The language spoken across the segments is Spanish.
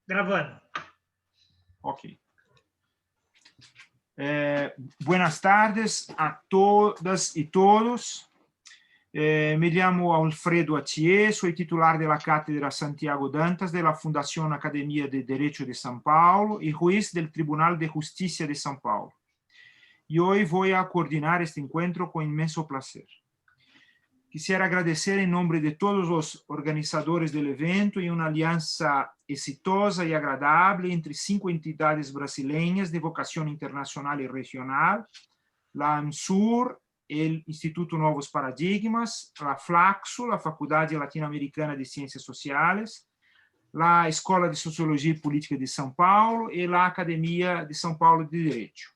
Gravando. Ok. Buenas tardes a todas y todos. Me llamo Alfredo Atier, soy titular de la Cátedra Santiago Dantas de la Fundación Academia de Derecho de São Paulo y juez del Tribunal de Justicia de São Paulo. Y hoy voy a coordinar este encuentro con inmenso placer. Quisiera agradecer en nombre de todos los organizadores del evento y una alianza exitosa y agradable entre 5 entidades brasileñas de vocación internacional y regional, la ANSUR, el Instituto Novos Paradigmas, la Flaxo, la Faculdad Latino-Americana de Ciencias Sociales, la Escola de Sociologia y Política de São Paulo y la Academia de São Paulo de Derecho.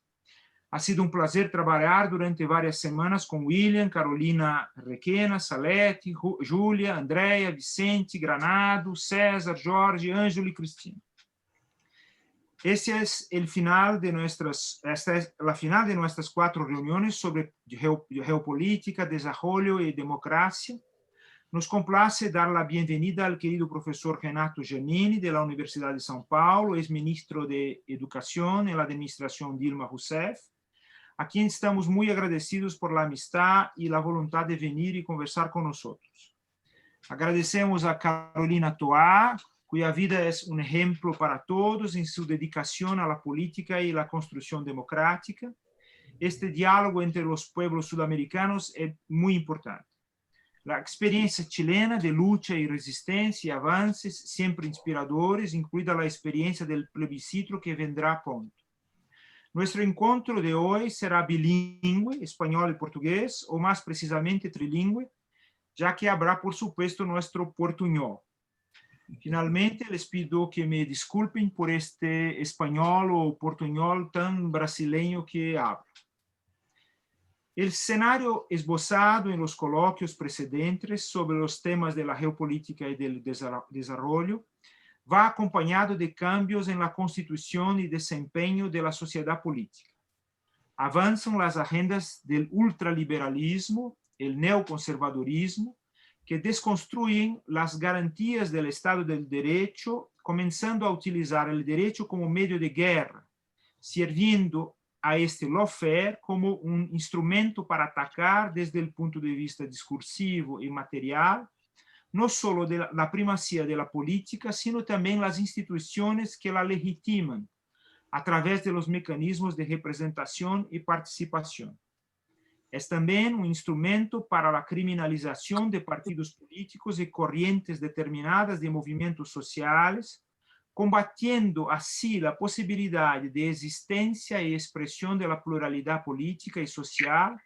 Ha sido un placer trabajar durante varias semanas con William, Carolina Requena, Salete, Júlia, Andrea, Vicente, Granado, César, Jorge, Ângelo y Cristina. Esta es la final de nuestras 4 reuniones sobre geopolítica, desarrollo y democracia. Nos complace dar la bienvenida al querido profesor Renato Giannini de la Universidad de São Paulo, ex-ministro de Educación en la administración Dilma Rousseff, a quien estamos muy agradecidos por la amistad y la voluntad de venir y conversar con nosotros. Agradecemos a Carolina Toá, cuya vida es un ejemplo para todos en su dedicación a la política y la construcción democrática. Este diálogo entre los pueblos sudamericanos es muy importante. La experiencia chilena de lucha y resistencia y avances siempre inspiradores, incluida la experiencia del plebiscito que vendrá pronto. Nuestro encuentro de hoy será bilingüe, español y portugués, o más precisamente trilingüe, ya que habrá, por supuesto, nuestro portuñol. Finalmente, les pido que me disculpen por este español o portuñol tan brasileño que hablo. El escenario esbozado en los coloquios precedentes sobre los temas de la geopolítica y del desarrollo va acompañado de cambios en la constitución y desempeño de la sociedad política. Avanzan las agendas del ultraliberalismo, el neoconservadurismo, que desconstruyen las garantías del Estado del Derecho, comenzando a utilizar el derecho como medio de guerra, sirviendo a este lawfare como un instrumento para atacar desde el punto de vista discursivo y material no solo de la primacía de la política, sino también las instituciones que la legitiman a través de los mecanismos de representación y participación. Es también un instrumento para la criminalización de partidos políticos y corrientes determinadas de movimientos sociales, combatiendo así la posibilidad de existencia y expresión de la pluralidad política y social,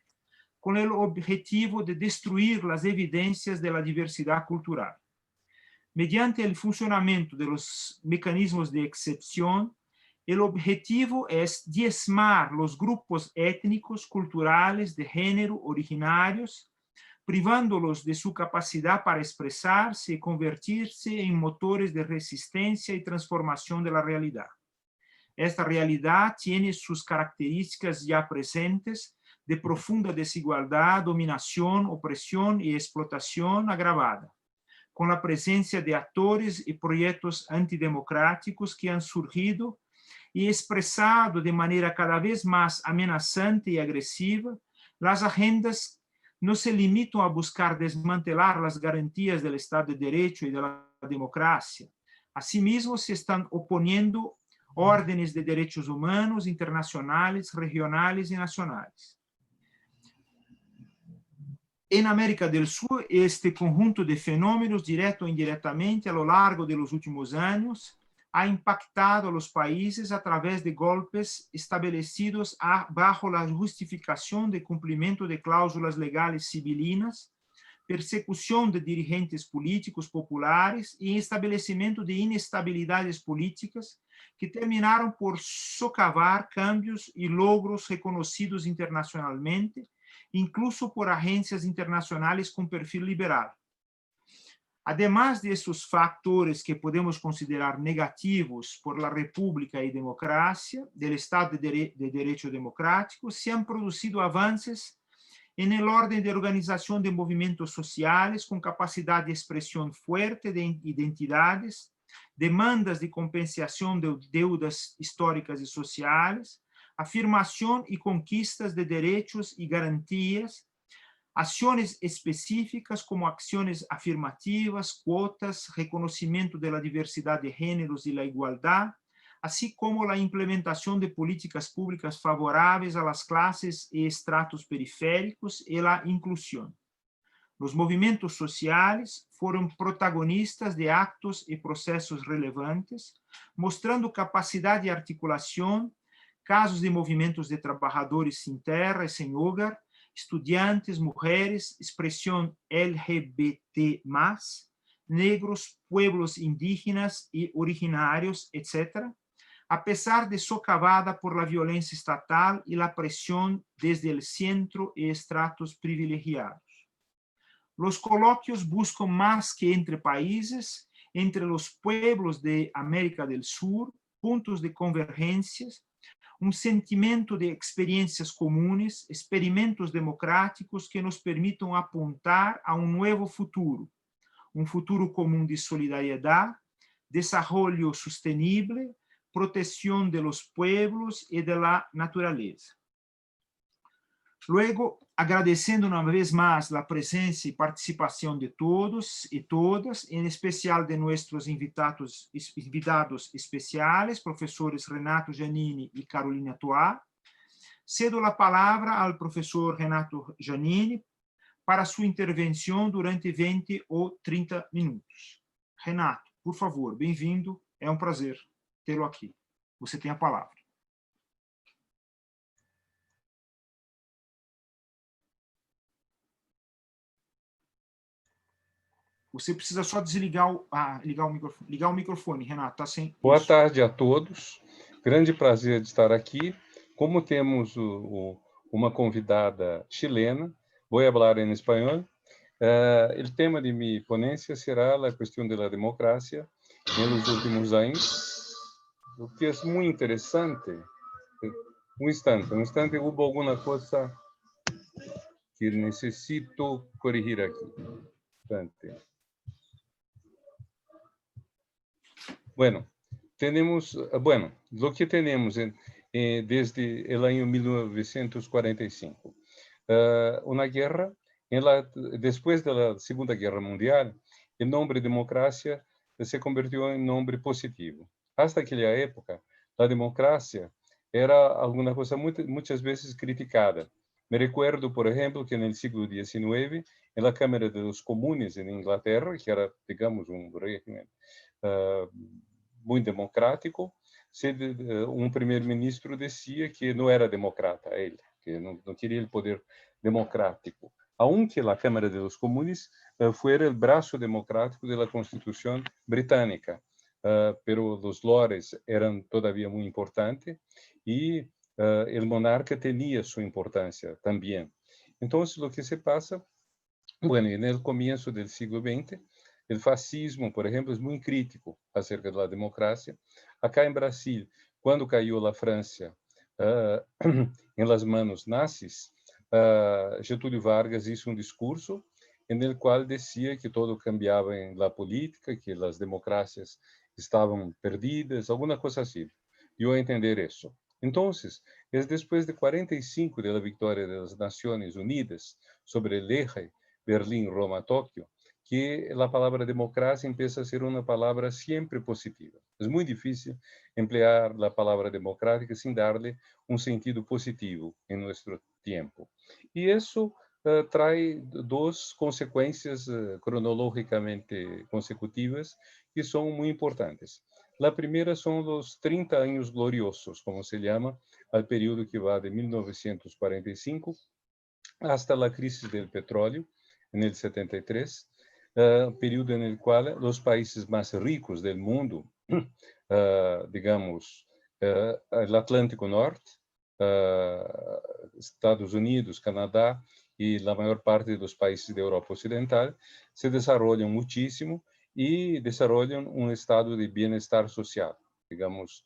con el objetivo de destruir las evidencias de la diversidad cultural. Mediante el funcionamiento de los mecanismos de excepción, el objetivo es diezmar los grupos étnicos, culturales, de género originarios, privándolos de su capacidad para expresarse y convertirse en motores de resistencia y transformación de la realidad. Esta realidad tiene sus características ya presentes de profunda desigualdad, dominación, opresión y explotación agravada, con la presencia de actores y proyectos antidemocráticos que han surgido y expresado de manera cada vez más amenazante y agresiva. Las agendas no se limitan a buscar desmantelar las garantías del Estado de Derecho y de la democracia. Asimismo, se están oponiendo órdenes de derechos humanos internacionales, regionales y nacionales. En América del Sur, este conjunto de fenómenos, directo o indirectamente, a lo largo de los últimos años, ha impactado a los países a través de golpes establecidos bajo la justificación de cumplimiento de cláusulas legales civilinas, persecución de dirigentes políticos populares y establecimiento de inestabilidades políticas que terminaron por socavar cambios y logros reconocidos internacionalmente, incluso por agencias internacionales con perfil liberal. Además de estos factores que podemos considerar negativos por la república y democracia, del Estado de Derecho democrático, se han producido avances en el orden de organización de movimientos sociales con capacidad de expresión fuerte de identidades, demandas de compensação de deudas históricas e sociais, afirmação e conquistas de direitos e garantias, ações específicas como ações afirmativas, quotas, reconhecimento da diversidade de gêneros e da igualdade, assim como a implementação de políticas públicas favoráveis às classes e estratos periféricos e a inclusão. Os movimentos sociais foram protagonistas de actos e processos relevantes, mostrando capacidade de articulação, casos de movimentos de trabalhadores sem terra e sem hogar, estudiantes, mulheres, expressão LGBT+, negros, pueblos indígenas e originários, etc., a pesar de socavada por la violência estatal e la presión desde el centro e estratos privilegiados. Los coloquios buscan más que entre países, entre los pueblos de América del Sur, puntos de convergências, um sentimento de experiências comunes, experimentos democráticos que nos permitam apontar a um novo futuro comum de solidariedade, desenvolvimento sustentável, proteção de los pueblos e de la natureza. Luego, agradecendo uma vez mais a presença e participação de todos e todas, em especial de nossos invitados especiais, professores Renato Giannini e Carolina Toá, cedo a palavra ao professor Renato Giannini para sua intervenção durante 20 ou 30 minutos. Renato, por favor, bem-vindo, é um prazer tê-lo aqui. Você tem a palavra. Você precisa só desligar ligar o microfone, Renato. Tá sem Boa isso. tarde a todos. Grande prazer de estar aqui. Como temos uma convidada chilena, vou falar em espanhol. O tema de minha ponência será a questão da democracia nos últimos anos, o que é muito interessante. Um instante, houve alguma coisa que necessito corrigir aqui. Bueno, lo que tenemos desde el año 1945, una guerra, después de la Segunda Guerra Mundial, el nombre democracia se convirtió en nombre positivo. Hasta aquella época, la democracia era alguna cosa muchas veces criticada. Me recuerdo, por ejemplo, que en el siglo XIX, en la Cámara de los Comunes en Inglaterra, que era, digamos, un régimen muito democrático, um primeiro-ministro dizia que não era democrata ele, que não queria o poder democrático. Aunque a Câmara dos Comunes fuera o braço democrático da Constituição britânica, pero os lores eram todavia muito importantes e o monarca tinha sua importância também. Então, o que se passa, bueno, no começo do século XX, o fascismo, por exemplo, é muito crítico acerca da democracia. Acá em Brasil, quando caiu a França em las manos nazis, Getúlio Vargas hizo um discurso no qual dizia que todo cambiava em la política, que as democracias estavam perdidas, alguma coisa assim. Eu entender isso. Então, é depois de 45 da vitória das Nações Unidas sobre el eje Berlim, Roma, Tóquio, que a palavra democracia empieza a ser uma palavra sempre positiva. É muito difícil emplear a palavra democrática sem dar-lhe um sentido positivo em nosso tempo. E isso traz duas consequências cronologicamente consecutivas que são muito importantes. A primeira são os 30 anos gloriosos, como se chama, ao período que vai de 1945 hasta a crise do petróleo, em 73, período no qual os países mais ricos do mundo, digamos, o Atlântico Norte, Estados Unidos, Canadá e a maior parte dos países da Europa Ocidental, se desenvolvem muitíssimo e desenvolvem um estado de bem-estar social, digamos,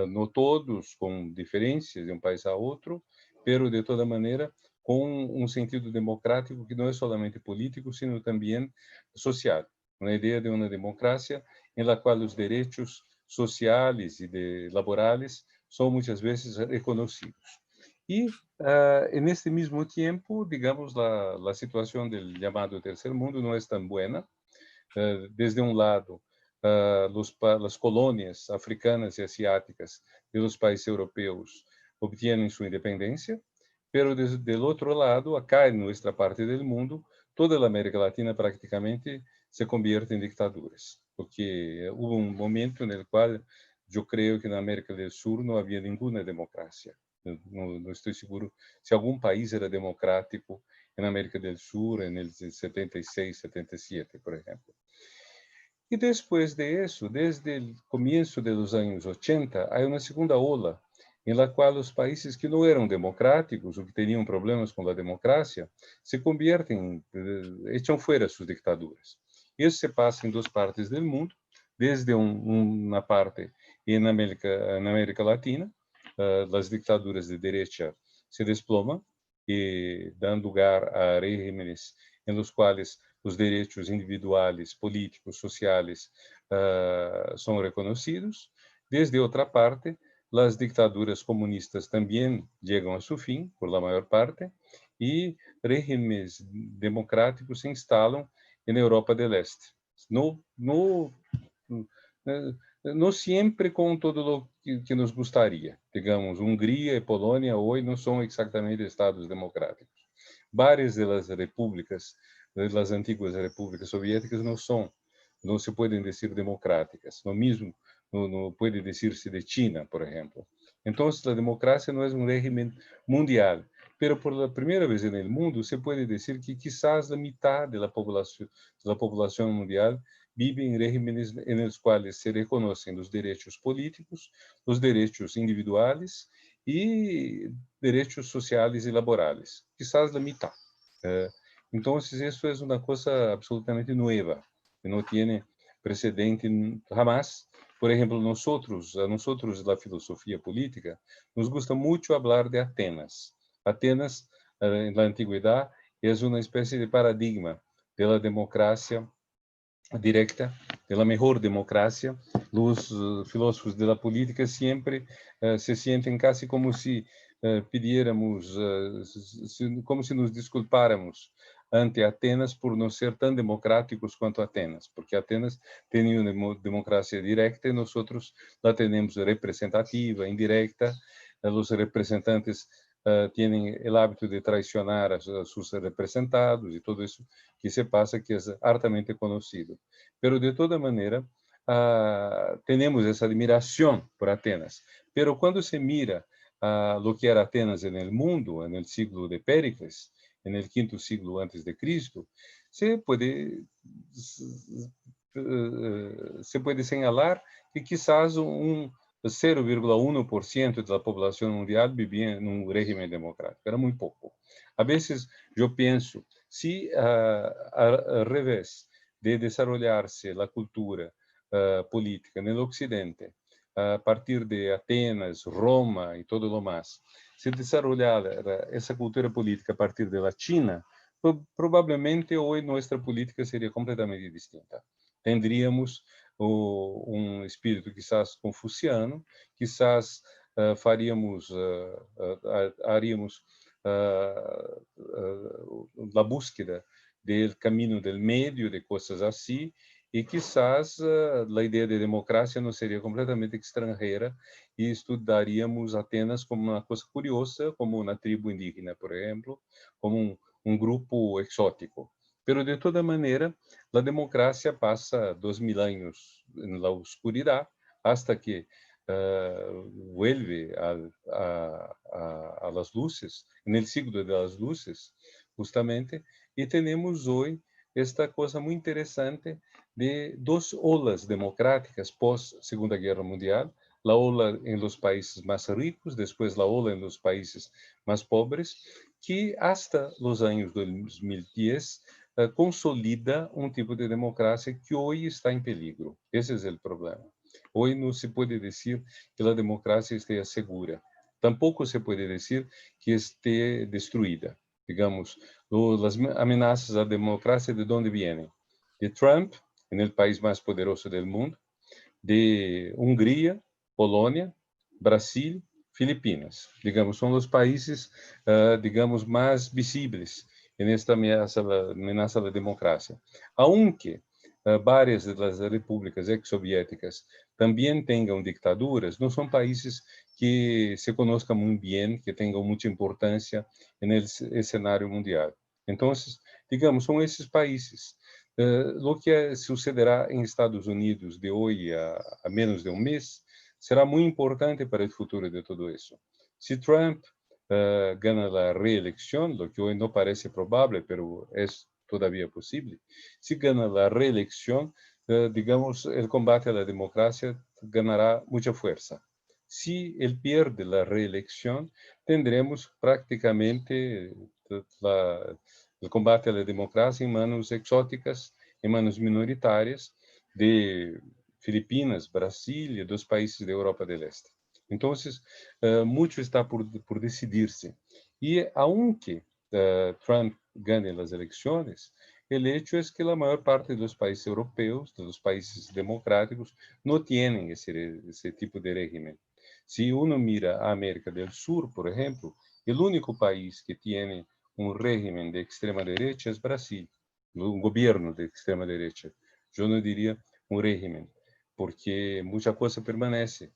não todos com diferenças de um país a outro, pero de toda maneira com um sentido democrático que não é somente político, sino também social. Uma ideia de uma democracia en la cual los derechos sociales y laborales son muchas veces reconocidos. Y en este mismo tiempo, digamos, la situación del llamado tercer mundo no es tan buena. Desde un lado, las colonias africanas y asiáticas de los países europeos obtienen su independencia, pero desde el otro lado, acá en nuestra parte del mundo, toda la América Latina prácticamente se convierte en dictaduras, porque hubo un momento en el cual yo creo que en América del Sur no había ninguna democracia. No estoy seguro si algún país era democrático en América del Sur en el 76, 77, por ejemplo. Y después de eso, desde el comienzo de los años 80, hay una segunda ola en la cual los países que no eran democráticos o que tenían problemas con la democracia se convierten, echan fuera sus dictaduras. Y eso se pasa en dos partes del mundo, desde una parte en América Latina, las dictaduras de derecha se desploman y dan lugar a regímenes en los cuales los derechos individuales, políticos, sociales son reconocidos. Desde otra parte, las dictaduras comunistas también llegan a su fin, por la mayor parte, y regímenes democráticos se instalan en Europa del Este. No siempre con todo lo que nos gustaría. Digamos, Hungría y Polonia hoy no son exactamente estados democráticos. Varias de las repúblicas, de las antiguas repúblicas soviéticas, no se pueden decir democráticas. Lo mismo no puede decirse de China, por ejemplo. Entonces, la democracia no es un régimen mundial, pero por la primera vez en el mundo se puede decir que quizás la mitad de la población mundial vive en regímenes en los cuales se reconocen los derechos políticos, los derechos individuales y derechos sociales y laborales. Quizás la mitad. Entonces, eso es una cosa absolutamente nueva, que no tiene precedente jamás. Por ejemplo, a nosotros, la filosofía política, nos gusta mucho hablar de Atenas. Atenas, en la antigüedad, es una especie de paradigma de la democracia directa, de la mejor democracia. Los filósofos de la política siempre se sienten casi como si pidiéramos, como si nos disculpáramos ante Atenas por no ser tan democráticos cuanto Atenas, porque Atenas tenía una democracia directa y nosotros la tenemos representativa, indirecta. Los representantes tienen el hábito de traicionar a sus representados y todo eso que se pasa, que es hartamente conocido. Pero de toda manera, tenemos esa admiración por Atenas. Pero cuando se mira lo que era Atenas en el mundo, en el siglo de Péricles, en el quinto siglo antes de Cristo, se puede señalar que quizás un 0,1% de la población mundial vivía en un régimen democrático. Era muy poco. A veces yo pienso, si al revés de desarrollarse la cultura política en el occidente, a partir de Atenas, Roma y todo lo más, se desarrollara esa cultura política a partir de la China, probablemente hoy nuestra política sería completamente distinta. Tendríamos un espírito quizás confuciano, quizás haríamos la búsqueda del camino del medio, de cosas así, y quizás la idea de democracia nos sería completamente extranjera y estudiaríamos Atenas como una cosa curiosa, como una tribu indígena, por ejemplo, como un grupo exótico. Pero de toda manera, la democracia pasa 2000 años en la oscuridad hasta que vuelve a las luces, en el siglo de las luces, justamente, y tenemos hoy esta cosa muy interesante de dos olas democráticas pós Segunda Guerra Mundial, la ola en los países más ricos, después la ola en los países más pobres, que hasta los años 2010 consolida un tipo de democracia que hoy está en peligro. Ese es el problema. Hoy no se puede decir que la democracia esté segura. Tampoco se puede decir que esté destruida. Digamos, las amenazas a la democracia, ¿de dónde vienen? De Trump, en el país más poderoso del mundo, de Hungría, Polônia, Brasil, Filipinas. Digamos, são os países, digamos, mais visíveis nesta ameaça da democracia. Aunque várias das repúblicas ex-soviéticas também tenham dictaduras, não são países que se conozcan muito bem, que tenham muita importância no cenário mundial. Então, digamos, são esses países. O que sucederá em Estados Unidos de hoje a menos de um mês será muito importante para o futuro de tudo isso. Se Trump gana a reeleição, o que hoje não parece provável, mas é todavía possível, se gana a reeleição, digamos, o combate à democracia ganará muita força. Se ele perde a reeleição, tendremos praticamente o combate à democracia em manos exóticas, em manos minoritárias de Filipinas, Brasil e dos países da Europa do Leste. Então, muito está por decidir-se. E, aunque Trump ganhe as eleições, o hecho é que a maior parte dos países europeus, dos países democráticos, não têm esse tipo de regime. Se uno mira a América do Sul, por exemplo, o único país que tem régimen de extrema derecha é Brasil, um governo de extrema derecha. Eu não diria régimen, porque muita coisa permanece,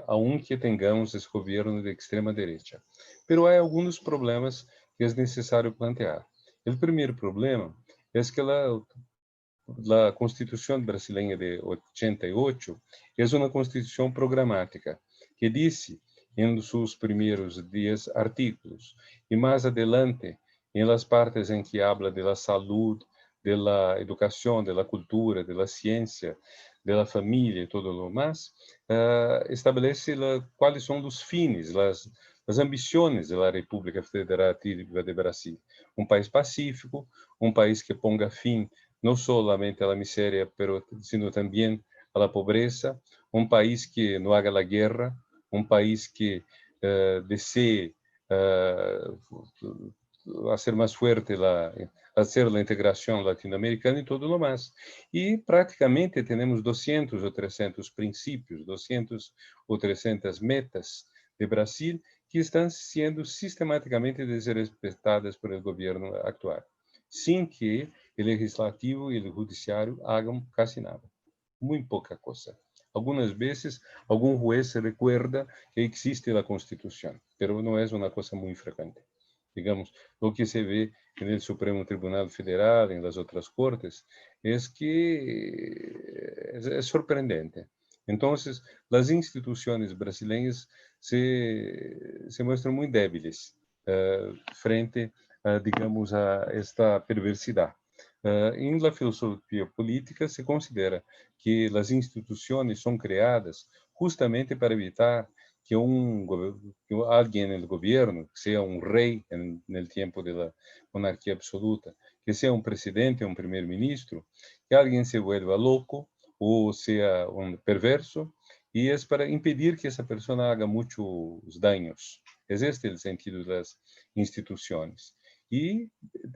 aunque tenhamos esse governo de extrema derecha. Mas há alguns problemas que é necessário plantear. O primeiro problema é que a Constituição brasileira de 88 é uma Constituição programática que disse em seus primeiros 10 artículos e mais adelante em las partes em que habla de la salud, de la educação, de la cultura, de la ciência, de la família e todo o mais, estabelece quais são os fins, as ambições da República Federativa de Brasil. Um país pacífico, um país que ponga fim não solamente à miséria, sino também à pobreza, um país que não haga a guerra, um país que desee hacer mais forte hacer a integração latino-americana e todo o mais. E praticamente temos 200 ou 300 princípios, 200 ou 300 metas de Brasil que estão sendo sistematicamente desrespeitadas por o governo atual, sem que o legislativo e o judiciário hagam quase nada. Muito pouca coisa. Algumas vezes, algum juez se recuerda que existe a Constituição, mas não é uma coisa muito frequente. Digamos, o que se vê no Supremo Tribunal Federal, em las outras cortes, é que é surpreendente. Então, as instituições brasileiras se mostram muito débiles frente, digamos, a esta perversidade. Em la filosofia política se considera que as instituições são criadas justamente para evitar que alguém no governo, que seja um rei no tempo da monarquia absoluta, que seja um presidente ou um primeiro-ministro, que alguém se vuelva louco ou seja um perverso, e é para impedir que essa pessoa haga muitos danos. Este é o sentido das instituições. E,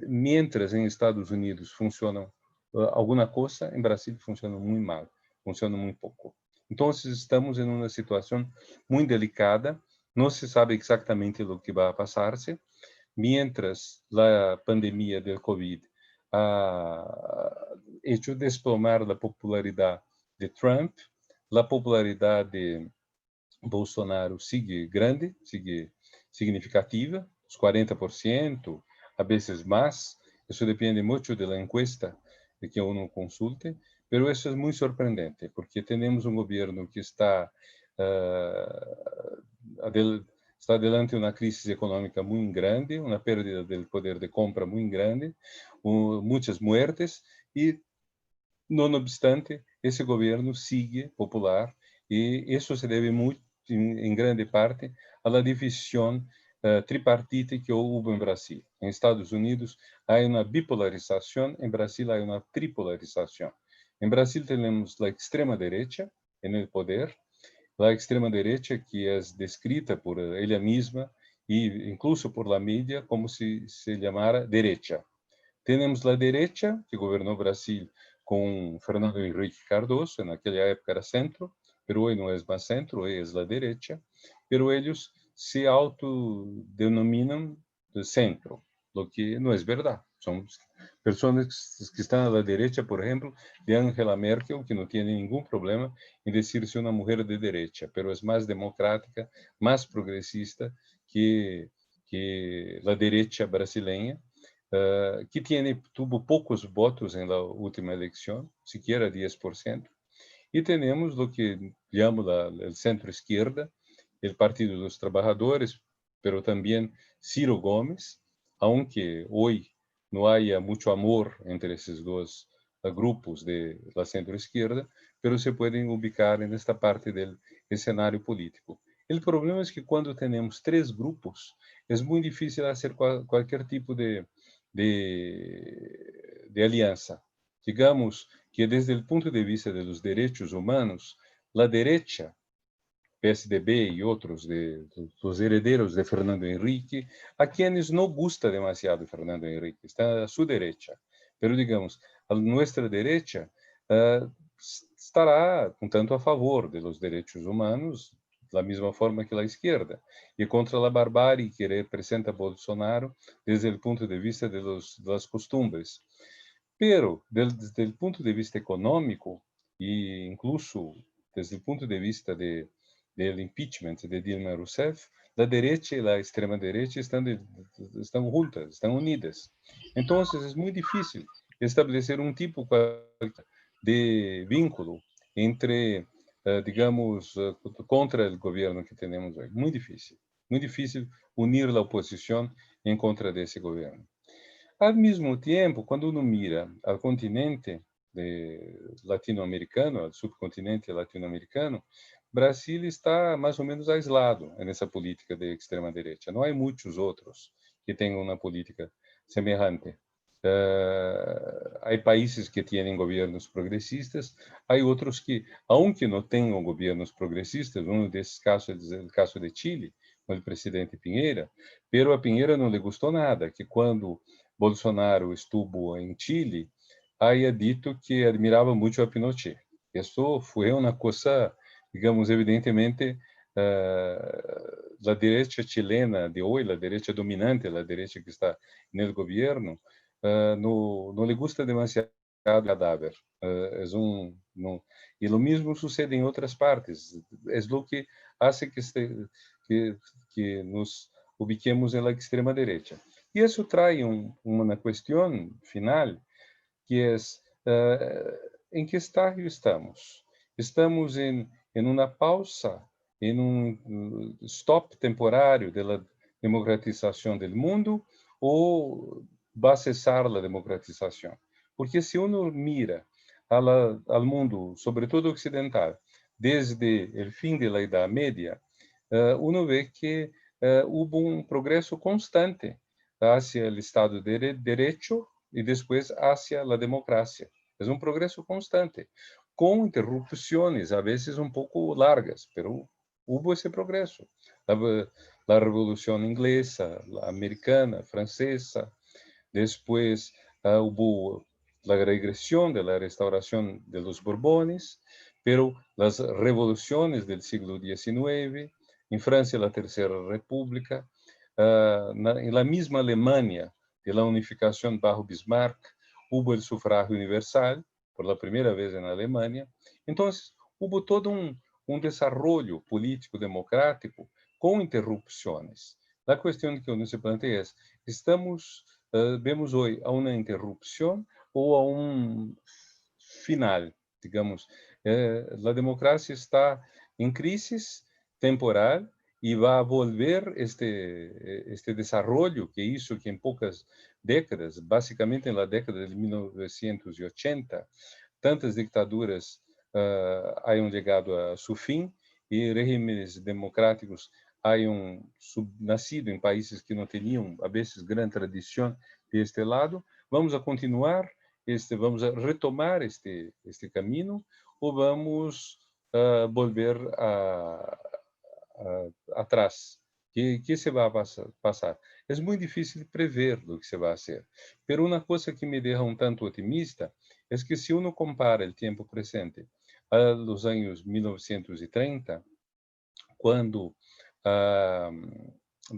mientras em Estados Unidos funcionam alguma coisa, em Brasil funciona muito mal, funciona muito pouco. Então, estamos em uma situação muito delicada, não se sabe exatamente o que vai passar-se, mientras a pandemia do Covid ha hecho desplomar a popularidade de Trump, a popularidade de Bolsonaro sigue grande, sigue significativa, os 40%, a vezes mais. Isso depende muito da encuesta que uno consulte, mas isso é muito surpreendente, porque temos um governo que está adiante uma crise econômica muito grande, uma perda do poder de compra muito grande, muitas mortes, e, não obstante, esse governo sigue popular, e isso se deve muito, em grande parte, à divisão tripartite que houve em Brasil. Em Estados Unidos há uma bipolarização, em Brasil há uma tripolarização. Em Brasil temos a extrema direita no poder, a extrema direita que é descrita por ela mesma e incluso por la mídia como se chamara direita. Temos a direita que governou Brasil com Fernando Henrique Cardoso, naquela época era centro, mas hoje não é mais centro, hoje é a direita, mas eles se autodenominam de centro, o que não é verdade. São pessoas que estão à direita, por exemplo, de Angela Merkel, que não tem nenhum problema em dizer-se uma mulher de direita, mas é mais democrática, mais progressista que a direita brasileira, que tuvo poucos votos na última eleição, sequer 10%, e temos o que chamamos o centro-esquerda, o Partido dos Trabalhadores, pero também Ciro Gomes, aunque hoje não há muito amor entre esses dois grupos de la centro-esquerda, pero se podem ubicar nesta parte do cenário político. O problema é que quando temos três grupos, é muito difícil fazer qualquer tipo de aliança. Digamos que desde o ponto de vista dos direitos humanos, a direita, PSDB e outros dos herederos de Fernando Henrique, a quienes não gusta demasiado Fernando Henrique, está a sua direita. Pero, digamos, a nossa direita estará um tanto a favor dos direitos humanos, da mesma forma que a esquerda, e contra a barbárie que representa Bolsonaro desde o ponto de vista das costumbres. Pero, desde o ponto de vista econômico, e incluso desde o ponto de vista do impeachment de Dilma Rousseff, a direita e a extrema-direita estão juntas, estão unidas. Então, é muito difícil estabelecer um tipo de vínculo entre, digamos, contra o governo que temos hoje. Muito difícil unir a oposição em contra desse governo. Ao mesmo tempo, quando uno mira ao continente latino-americano, ao subcontinente latino-americano, Brasil está mais ou menos aislado nessa política de extrema-direita. Não há muitos outros que tenham uma política semelhante. Há países que têm governos progressistas, há outros que, aunque não tenham governos progressistas, um desses casos é o caso de Chile, com o presidente Piñera, pero a Piñera não lhe gostou nada, que quando Bolsonaro estuvo em Chile, haya dito que admirava muito a Pinochet. Isso foi uma coisa, digamos, evidentemente, a direita chilena de hoje, a direita dominante, a direita que está no governo, não lhe gusta demasiado o cadáver. E o mesmo sucede em outras partes. É o que faz que nos ubiquemos na extrema direita. E isso traz uma questão final, que é em que estágio estamos? Estamos em uma pausa, em stop temporário da democratização do mundo, ou vai cessar a democratização? Porque se uno mira ao mundo, sobretudo ocidental, desde o fim da Idade Média, uno vê que houve progresso constante hacia o Estado de Direito e depois hacia a democracia. É progresso constante, com interrupções, a vezes pouco largas, mas houve esse progresso. A Revolução Inglesa, a Americana, a Francesa, depois houve a regressão da restauração de los Borbones, pero as revoluções do século XIX, em França, a Terceira República, na mesma Alemanha, de unificação bajo Bismarck, houve o sufrágio universal, por primeira vez na Alemanha. Então, houve todo desenvolvimento político democrático com interrupções. A questão que se planteia é: vemos hoje a uma interrupção ou a final, digamos? A democracia está em crise temporal e vai volver este desenvolvimento que hizo que em poucas décadas, basicamente na década de 1980, tantas dictaduras hayan chegado a seu fim e regimes democráticos hayan nascido em países que não tinham, a vezes, grande tradição deste lado. Vamos a continuar, vamos a retomar este caminho, ou vamos volver atrás? Que se vai passar? É muito difícil prever o que se vai fazer. Mas uma coisa que me deixa tanto otimista é que se uno compara o tempo presente a los anos 1930, quando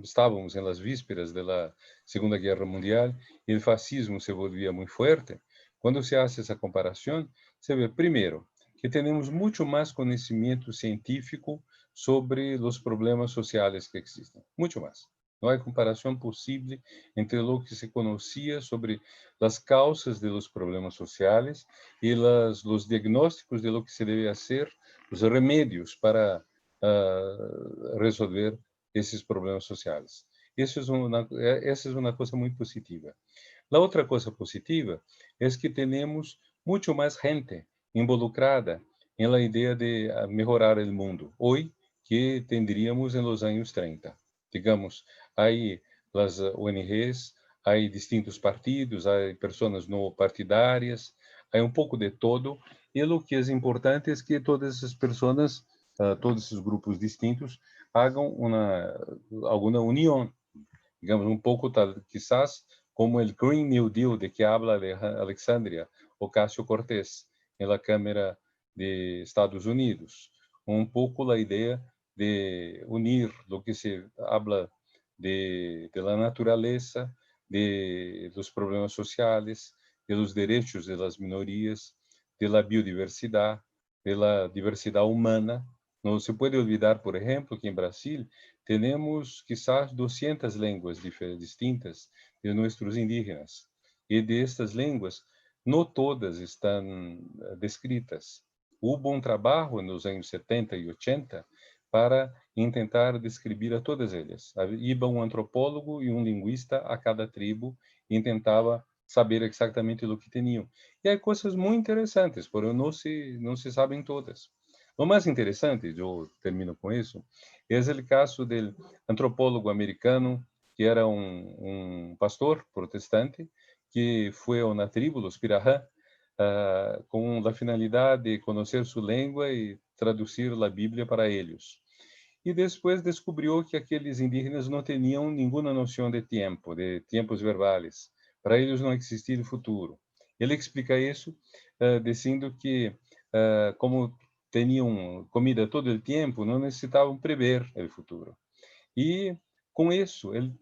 estávamos em las vísperas da Segunda Guerra Mundial e o fascismo se volvia muito forte, quando se hace essa comparação, se vê, primeiro, que temos muito mais conhecimento científico sobre os problemas sociais que existem. Muito mais. Não há comparação possível entre o que se conhecia sobre as causas de los problemas sociais e os diagnósticos de lo que se deve fazer, os remédios para resolver esses problemas sociais. Essa é uma coisa muito positiva. A outra coisa positiva é que temos muito mais gente involucrada na ideia de melhorar o mundo hoje que tendríamos em los anos 30. Digamos, há as ONGs, há distintos partidos, há pessoas não partidárias, há pouco de todo, e o que é importante é que todas essas pessoas, todos esses grupos distintos, hagam alguma união, digamos, pouco tal, quizás, como o Green New Deal de que habla Alexandria Ocasio-Cortez na Câmara de Estados Unidos, pouco a ideia de unir o que se habla de la natureza, de los problemas sociales, de los derechos de las minorías, de la biodiversidad, de la diversidad humana. Não se pode olvidar, por exemplo, que em Brasil temos quizás 200 línguas distintas de nossos indígenas. E destas línguas, não todas estão descritas. Houve trabalho nos anos 70 e 80 para tentar descrever a todas elas. Iba antropólogo e linguista a cada tribo e tentava saber exatamente o que tinham. E há coisas muito interessantes, porém não se sabem todas. O mais interessante, eu termino com isso, é o caso do antropólogo americano que era pastor protestante que foi a uma tribo, os Pirahã, com a finalidade de conhecer sua língua e traduzir a Bíblia para eles. E depois descobriu que aqueles indígenas não tinham nenhuma noção de tempo, de tempos verbais. Para eles não existia o futuro. Ele explica isso dizendo que, como tinham comida todo o tempo, não necessitavam prever o futuro. E, com isso, ele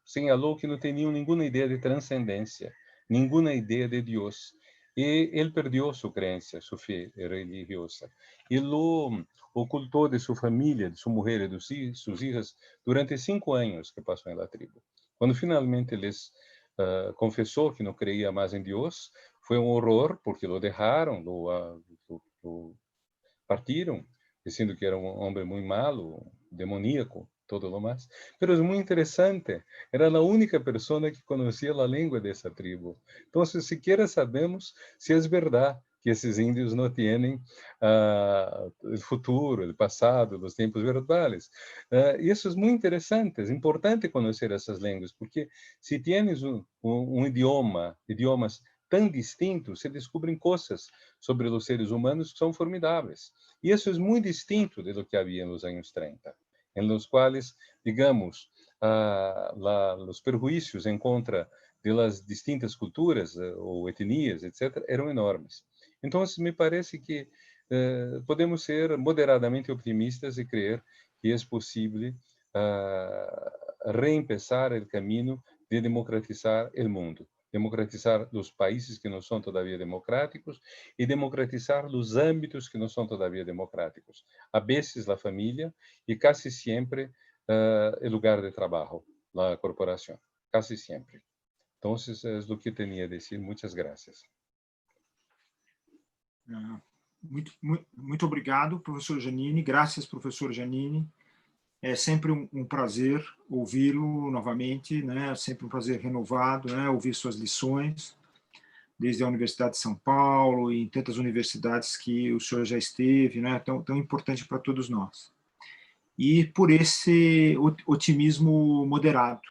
señalou que não tinham nenhuma ideia de transcendência, nenhuma ideia de Deus. E ele perdeu sua crença, sua fé religiosa. E lo ocultou de sua família, de sua mulher e de suas filhas durante 5 anos que passou na tribo. Quando finalmente eles confessou que não creia mais em Deus, foi horror, porque lo deixaram, lo partiram, dizendo que era homem muito malo, demoníaco, todo lo mais. Pero é muito interessante, era a única pessoa que conhecia a língua dessa tribo. Então, siquiera sabemos se é verdade que esses índios não têm o futuro, o passado, os tempos verbais. Isso é muito interessante, é importante conhecer essas línguas, porque se tienes idiomas tão distintos, se descobrem coisas sobre os seres humanos que são formidáveis. E isso é muito distinto de lo que havia nos anos 30, em los quais, digamos, os perjuízos em contra de las distintas culturas ou etnias, etc., eram enormes. Então, me parece que podemos ser moderadamente optimistas e crer que é possível reempezar o caminho de democratizar o mundo, democratizar os países que não são todavia democráticos e democratizar os âmbitos que não são todavia democráticos. A vezes a família e quase sempre o lugar de trabalho, a corporação, quase sempre. Então, é o que tinha a dizer. Muitas graças. Muito obrigado, professor Giannini. Graças, professor Giannini. É sempre um prazer ouvi-lo novamente, né? É sempre um prazer renovado, né? Ouvir suas lições, desde a Universidade de São Paulo e em tantas universidades que o senhor já esteve, né? Tão importante para todos nós. E por esse otimismo moderado,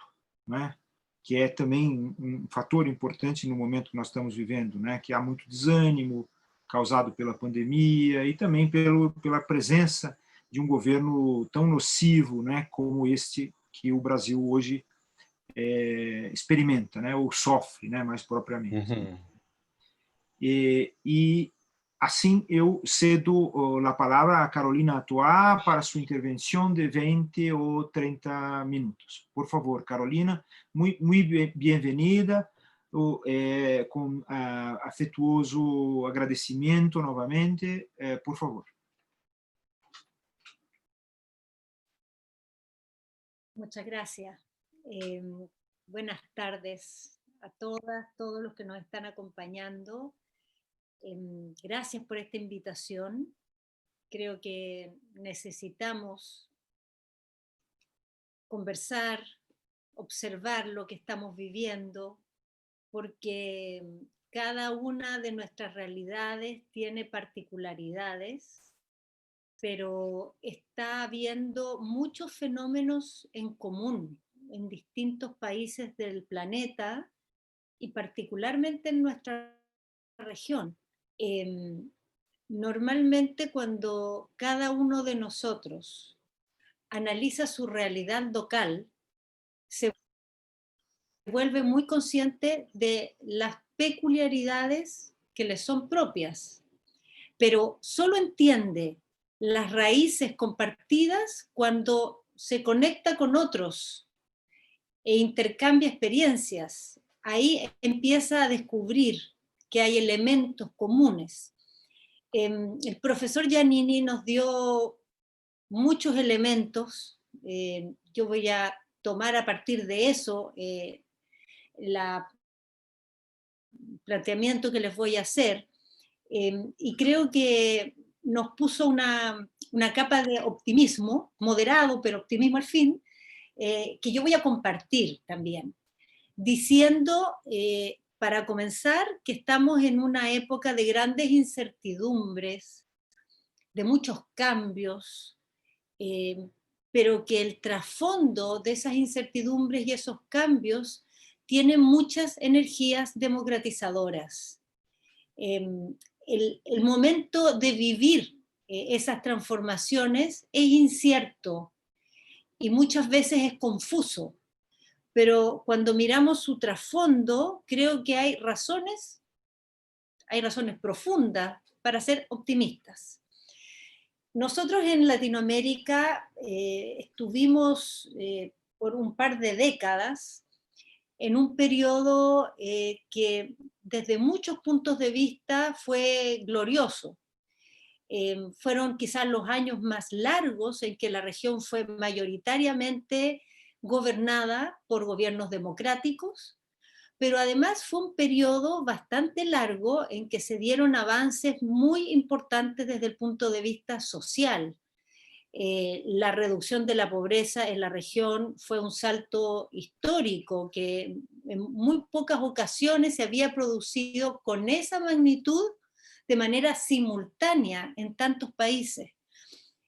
né? Que é também um fator importante no momento que nós estamos vivendo, né? Que há muito desânimo causado pela pandemia e também pela presença de um governo tão nocivo, né, como este que o Brasil hoje experimenta, né, ou sofre, né, mais propriamente. Uhum. E assim eu cedo a palavra a Carolina Atoá para sua intervenção de 20 ou 30 minutos. Por favor, Carolina, muito bem-vinda, com afetuoso agradecimento novamente, por favor. Muchas gracias. Buenas tardes a todas, todos los que nos están acompañando. Gracias por esta invitación. Creo que necesitamos conversar, observar lo que estamos viviendo, porque cada una de nuestras realidades tiene particularidades, pero está habiendo muchos fenómenos en común en distintos países del planeta y particularmente en nuestra región. Normalmente cuando cada uno de nosotros analiza su realidad local, se vuelve muy consciente de las peculiaridades que le son propias, pero solo entiende las raíces compartidas cuando se conecta con otros e intercambia experiencias. Ahí empieza a descubrir que hay elementos comunes. El profesor Giannini nos dio muchos elementos. Yo voy a tomar a partir de eso el planteamiento que les voy a hacer. Y creo que nos puso una capa de optimismo, moderado, pero optimismo al fin, que yo voy a compartir también, diciendo, para comenzar, que estamos en una época de grandes incertidumbres, de muchos cambios, pero que el trasfondo de esas incertidumbres y esos cambios tiene muchas energías democratizadoras. El momento de vivir esas transformaciones es incierto y muchas veces es confuso, pero cuando miramos su trasfondo, creo que hay razones profundas para ser optimistas. Nosotros en Latinoamérica estuvimos por un par de décadas en un periodo que desde muchos puntos de vista fue glorioso. Fueron quizás los años más largos en que la región fue mayoritariamente gobernada por gobiernos democráticos, pero además fue un periodo bastante largo en que se dieron avances muy importantes desde el punto de vista social. La reducción de la pobreza en la región fue un salto histórico que en muy pocas ocasiones se había producido con esa magnitud de manera simultánea en tantos países.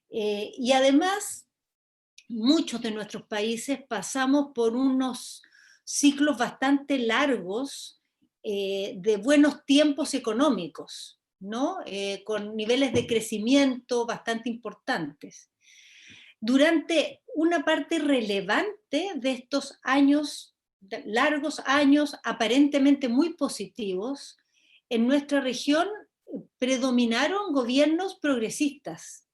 Y además, muchos de nuestros países pasamos por unos ciclos bastante largos de buenos tiempos económicos, ¿no? Con niveles de crecimiento bastante importantes. Durante una parte relevante de estos años, largos años aparentemente muy positivos, en nuestra región predominaron gobiernos progresistas.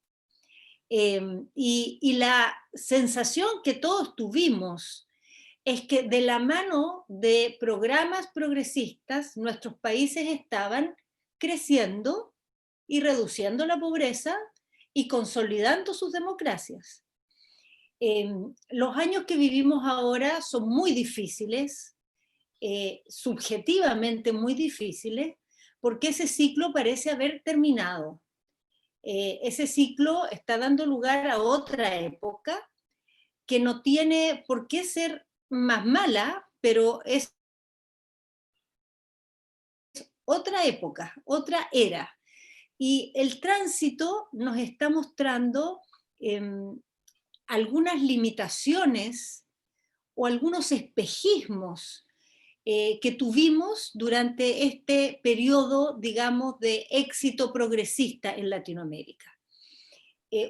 Y la sensación que todos tuvimos es que de la mano de programas progresistas nuestros países estaban creciendo y reduciendo la pobreza y consolidando sus democracias. Los años que vivimos ahora son muy difíciles, subjetivamente muy difíciles, porque ese ciclo parece haber terminado. Ese ciclo está dando lugar a otra época que no tiene por qué ser más mala, pero es otra época, otra era. Y el tránsito nos está mostrando algunas limitaciones o algunos espejismos que tuvimos durante este periodo, digamos, de éxito progresista en Latinoamérica.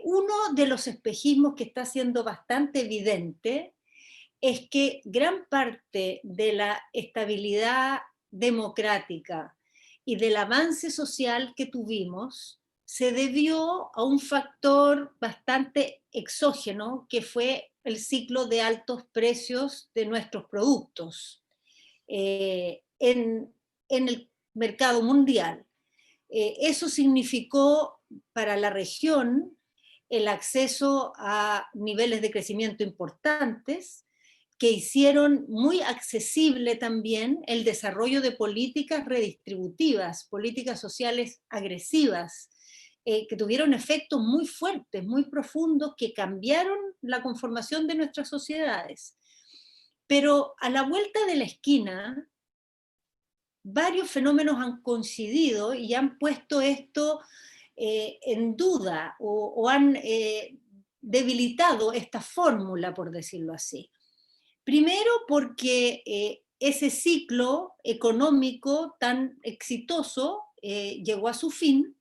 Uno de los espejismos que está siendo bastante evidente es que gran parte de la estabilidad democrática y del avance social que tuvimos se debió a un factor bastante exógeno, que fue el ciclo de altos precios de nuestros productos en el mercado mundial. Eso significó para la región el acceso a niveles de crecimiento importantes, que hicieron muy accesible también el desarrollo de políticas redistributivas, políticas sociales agresivas, que tuvieron efectos muy fuertes, muy profundos, que cambiaron la conformación de nuestras sociedades. Pero a la vuelta de la esquina, varios fenómenos han coincidido y han puesto esto en duda o han debilitado esta fórmula, por decirlo así. Primero porque ese ciclo económico tan exitoso llegó a su fin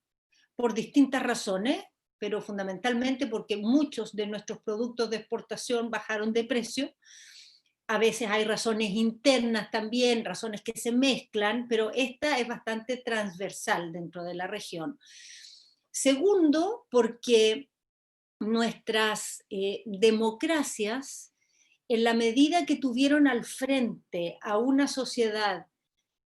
por distintas razones, pero fundamentalmente porque muchos de nuestros productos de exportación bajaron de precio. A veces hay razones internas también, razones que se mezclan, pero esta es bastante transversal dentro de la región. Segundo, porque nuestras democracias, en la medida que tuvieron al frente a una sociedad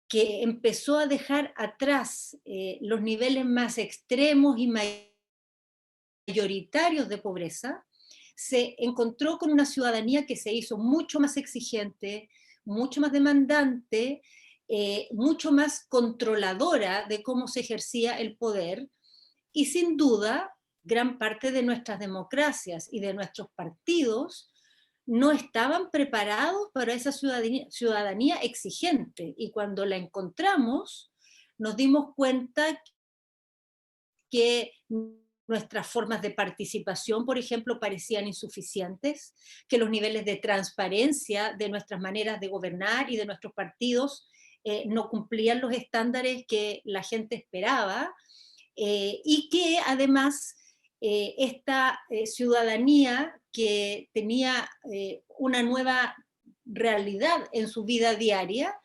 que empezó a dejar atrás los niveles más extremos y mayoritarios de pobreza, se encontró con una ciudadanía que se hizo mucho más exigente, mucho más demandante, mucho más controladora de cómo se ejercía el poder, y sin duda, gran parte de nuestras democracias y de nuestros partidos no estaban preparados para esa ciudadanía exigente, y cuando la encontramos, nos dimos cuenta que nuestras formas de participación, por ejemplo, parecían insuficientes, que los niveles de transparencia de nuestras maneras de gobernar y de nuestros partidos no cumplían los estándares que la gente esperaba, y que además esta ciudadanía que tenía una nueva realidad en su vida diaria,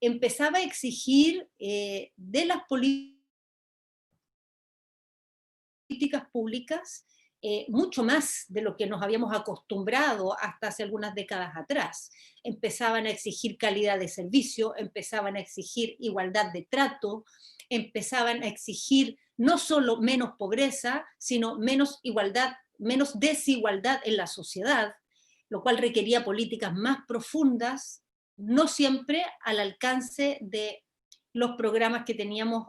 empezaba a exigir de las políticas públicas mucho más de lo que nos habíamos acostumbrado hasta hace algunas décadas atrás. Empezaban a exigir calidad de servicio, empezaban a exigir igualdad de trato, empezaban a exigir no solo menos pobreza, sino menos igualdad, menos desigualdad en la sociedad, lo cual requería políticas más profundas, no siempre al alcance de los programas que teníamos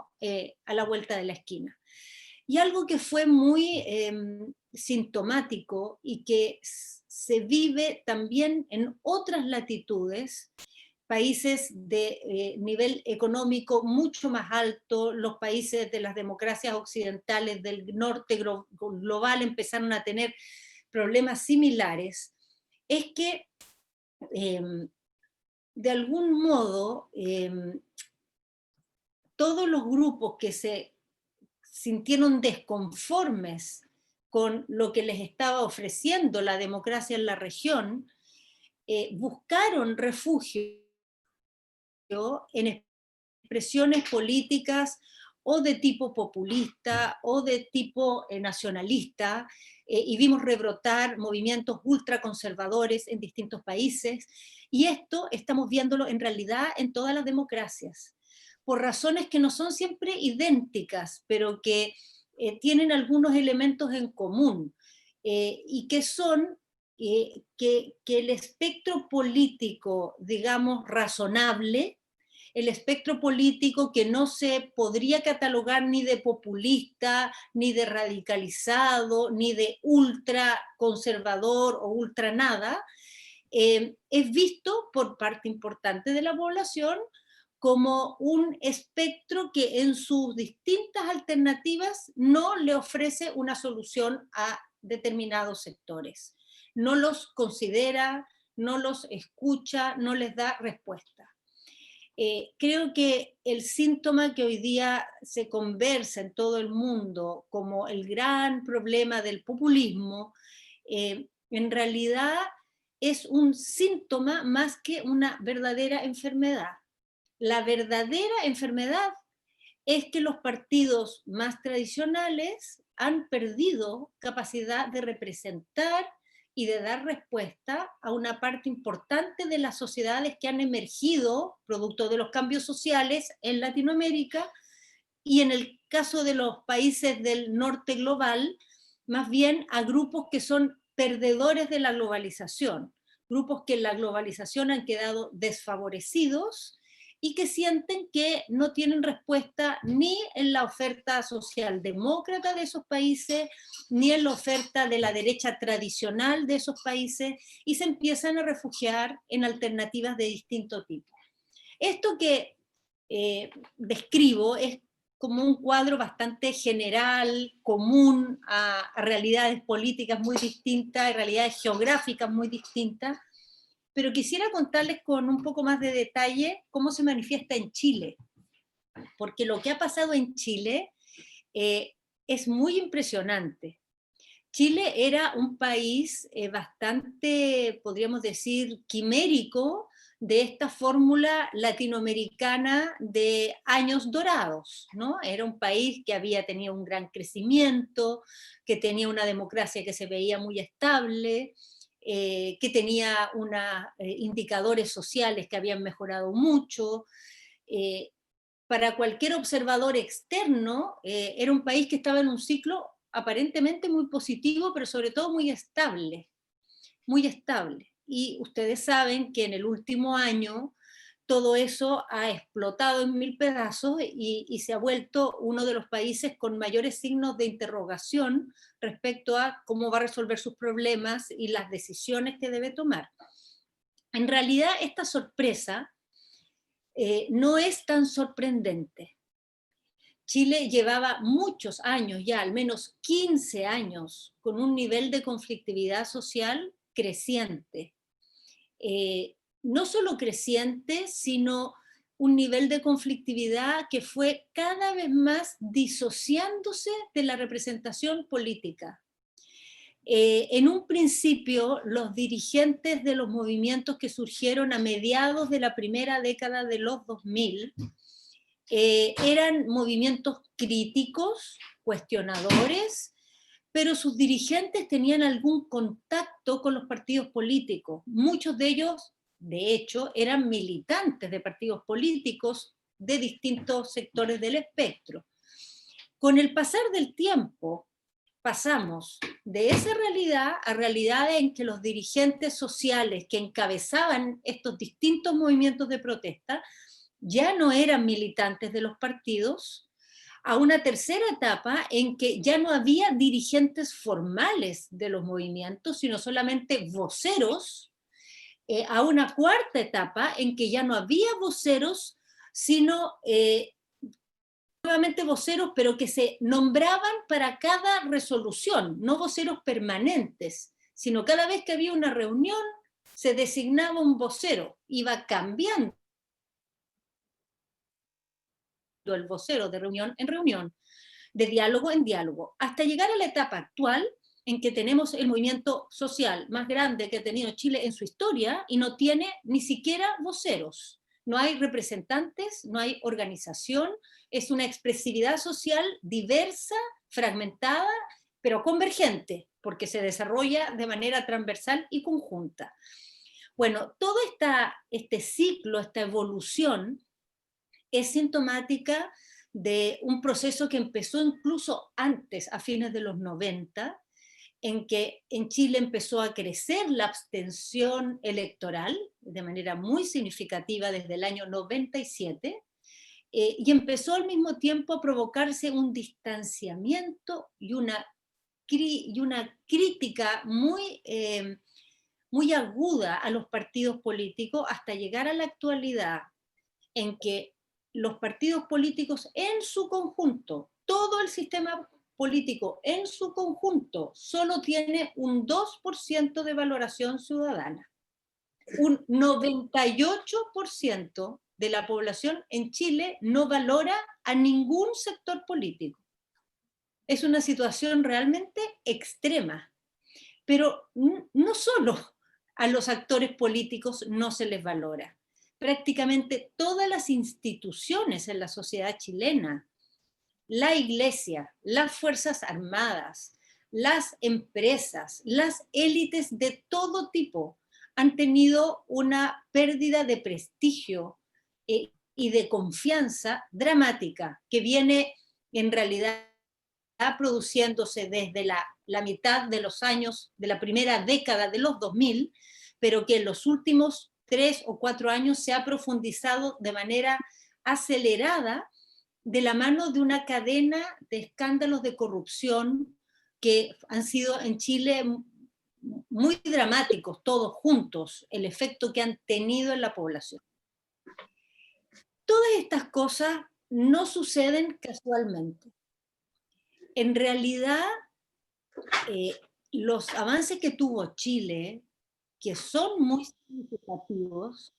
a la vuelta de la esquina. Y algo que fue muy sintomático y que se vive también en otras latitudes, países de nivel económico mucho más alto, los países de las democracias occidentales del norte global empezaron a tener problemas similares, es que de algún modo todos los grupos que se sintieron desconformes con lo que les estaba ofreciendo la democracia en la región, buscaron refugio en expresiones políticas o de tipo populista o de tipo nacionalista, y vimos rebrotar movimientos ultraconservadores en distintos países, y esto estamos viéndolo en realidad en todas las democracias, por razones que no son siempre idénticas, pero que tienen algunos elementos en común, y que son que el espectro político, digamos, razonable, el espectro político que no se podría catalogar ni de populista, ni de radicalizado, ni de ultra conservador o ultra nada, es visto por parte importante de la población como un espectro que en sus distintas alternativas no le ofrece una solución a determinados sectores. No los considera, no los escucha, no les da respuesta. Creo que el síntoma que hoy día se conversa en todo el mundo como el gran problema del populismo, en realidad es un síntoma más que una verdadera enfermedad. La verdadera enfermedad es que los partidos más tradicionales han perdido capacidad de representar y de dar respuesta a una parte importante de las sociedades que han emergido producto de los cambios sociales en Latinoamérica, y en el caso de los países del norte global, más bien a grupos que son perdedores de la globalización, grupos que en la globalización han quedado desfavorecidos y que sienten que no tienen respuesta ni en la oferta socialdemócrata de esos países, ni en la oferta de la derecha tradicional de esos países, y se empiezan a refugiar en alternativas de distinto tipo. Esto que describo es como un cuadro bastante general, común a realidades políticas muy distintas, a realidades geográficas muy distintas, pero quisiera contarles con un poco más de detalle cómo se manifiesta en Chile, porque lo que ha pasado en Chile es muy impresionante. Chile era un país bastante, podríamos decir, quimérico de esta fórmula latinoamericana de años dorados, ¿no? Era un país que había tenido un gran crecimiento, que tenía una democracia que se veía muy estable, que tenía indicadores sociales que habían mejorado mucho. Para cualquier observador externo, era un país que estaba en un ciclo aparentemente muy positivo, pero sobre todo muy estable, muy estable. Y ustedes saben que en el último año todo eso ha explotado en mil pedazos y se ha vuelto uno de los países con mayores signos de interrogación respecto a cómo va a resolver sus problemas y las decisiones que debe tomar. En realidad, esta sorpresa no es tan sorprendente. Chile llevaba muchos años, ya al menos 15 años, con un nivel de conflictividad social creciente. No solo creciente, sino un nivel de conflictividad que fue cada vez más disociándose de la representación política. En un principio, los dirigentes de los movimientos que surgieron a mediados de la primera década de los 2000 eran movimientos críticos, cuestionadores, pero sus dirigentes tenían algún contacto con los partidos políticos. Muchos de ellos, de hecho, eran militantes de partidos políticos de distintos sectores del espectro. Con el pasar del tiempo, pasamos de esa realidad a realidades en que los dirigentes sociales que encabezaban estos distintos movimientos de protesta ya no eran militantes de los partidos, a una tercera etapa en que ya no había dirigentes formales de los movimientos, sino solamente voceros, a una cuarta etapa en que ya no había voceros, sino nuevamente voceros, pero que se nombraban para cada resolución, no voceros permanentes, sino cada vez que había una reunión se designaba un vocero, iba cambiando el vocero de reunión en reunión, de diálogo en diálogo, hasta llegar a la etapa actual en que tenemos el movimiento social más grande que ha tenido Chile en su historia y no tiene ni siquiera voceros. No hay representantes, no hay organización, es una expresividad social diversa, fragmentada, pero convergente, porque se desarrolla de manera transversal y conjunta. Bueno, todo este ciclo, esta evolución, es sintomática de un proceso que empezó incluso antes, a fines de los 90, en que en Chile empezó a crecer la abstención electoral de manera muy significativa desde el año 97, y empezó al mismo tiempo a provocarse un distanciamiento y una crítica muy, muy aguda a los partidos políticos hasta llegar a la actualidad, en que los partidos políticos en su conjunto, todo el sistema político en su conjunto, solo tiene un 2% de valoración ciudadana. Un 98% de la población en Chile no valora a ningún sector político. Es una situación realmente extrema. Pero no solo a los actores políticos no se les valora. Prácticamente todas las instituciones en la sociedad chilena, la iglesia, las fuerzas armadas, las empresas, las élites de todo tipo han tenido una pérdida de prestigio y de confianza dramática que viene en realidad produciéndose desde la mitad de los años, de la primera década de los 2000, pero que en los últimos 3 o 4 años se ha profundizado de manera acelerada de la mano de una cadena de escándalos de corrupción que han sido en Chile muy dramáticos, todos juntos, el efecto que han tenido en la población. Todas estas cosas no suceden casualmente. En realidad, los avances que tuvo Chile, que son muy significativos,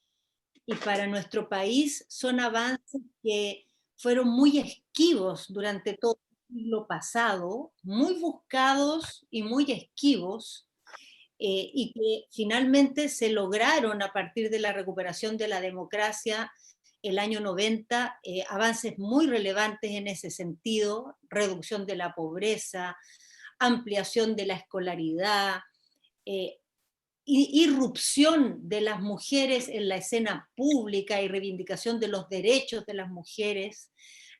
y para nuestro país son avances que fueron muy esquivos durante todo el siglo pasado, muy buscados y muy esquivos, y que finalmente se lograron a partir de la recuperación de la democracia el año 90, avances muy relevantes en ese sentido, reducción de la pobreza, ampliación de la escolaridad, irrupción de las mujeres en la escena pública y reivindicación de los derechos de las mujeres,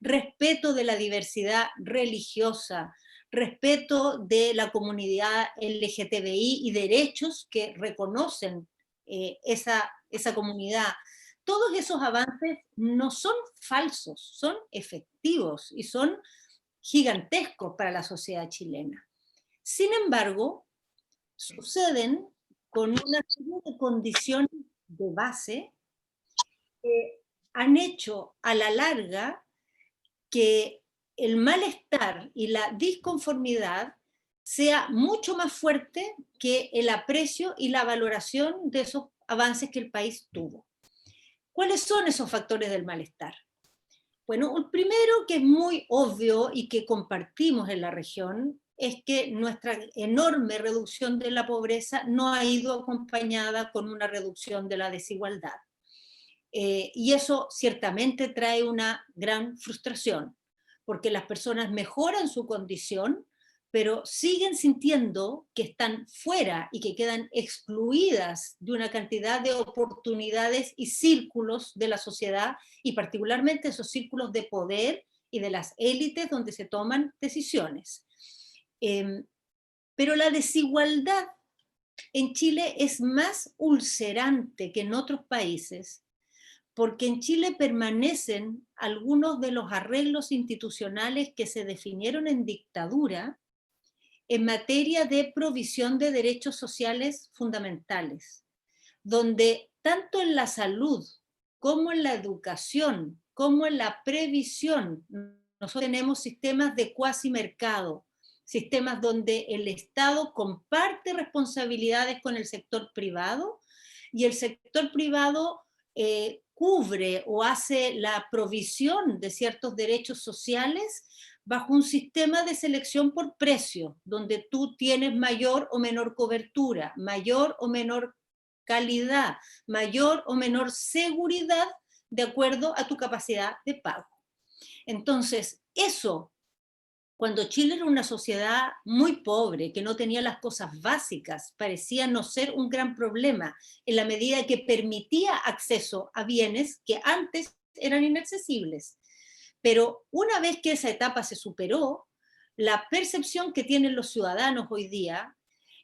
respeto de la diversidad religiosa, respeto de la comunidad LGTBI y derechos que reconocen esa comunidad. Todos esos avances no son falsos, son efectivos y son gigantescos para la sociedad chilena. Sin embargo, suceden con una serie de condiciones de base que han hecho a la larga que el malestar y la disconformidad sea mucho más fuerte que el aprecio y la valoración de esos avances que el país tuvo. ¿Cuáles son esos factores del malestar? Bueno, el primero, que es muy obvio y que compartimos en la región, es que nuestra enorme reducción de la pobreza no ha ido acompañada con una reducción de la desigualdad. Y eso ciertamente trae una gran frustración, porque las personas mejoran su condición, pero siguen sintiendo que están fuera y que quedan excluidas de una cantidad de oportunidades y círculos de la sociedad, y particularmente esos círculos de poder y de las élites donde se toman decisiones. Pero la desigualdad en Chile es más ulcerante que en otros países, porque en Chile permanecen algunos de los arreglos institucionales que se definieron en dictadura en materia de provisión de derechos sociales fundamentales, donde tanto en la salud como en la educación, como en la previsión, nosotros tenemos sistemas de cuasi mercado, sistemas donde el Estado comparte responsabilidades con el sector privado y el sector privado cubre o hace la provisión de ciertos derechos sociales bajo un sistema de selección por precio, donde tú tienes mayor o menor cobertura, mayor o menor calidad, mayor o menor seguridad de acuerdo a tu capacidad de pago. Entonces, eso, cuando Chile era una sociedad muy pobre, que no tenía las cosas básicas, parecía no ser un gran problema, en la medida que permitía acceso a bienes que antes eran inaccesibles. Pero una vez que esa etapa se superó, la percepción que tienen los ciudadanos hoy día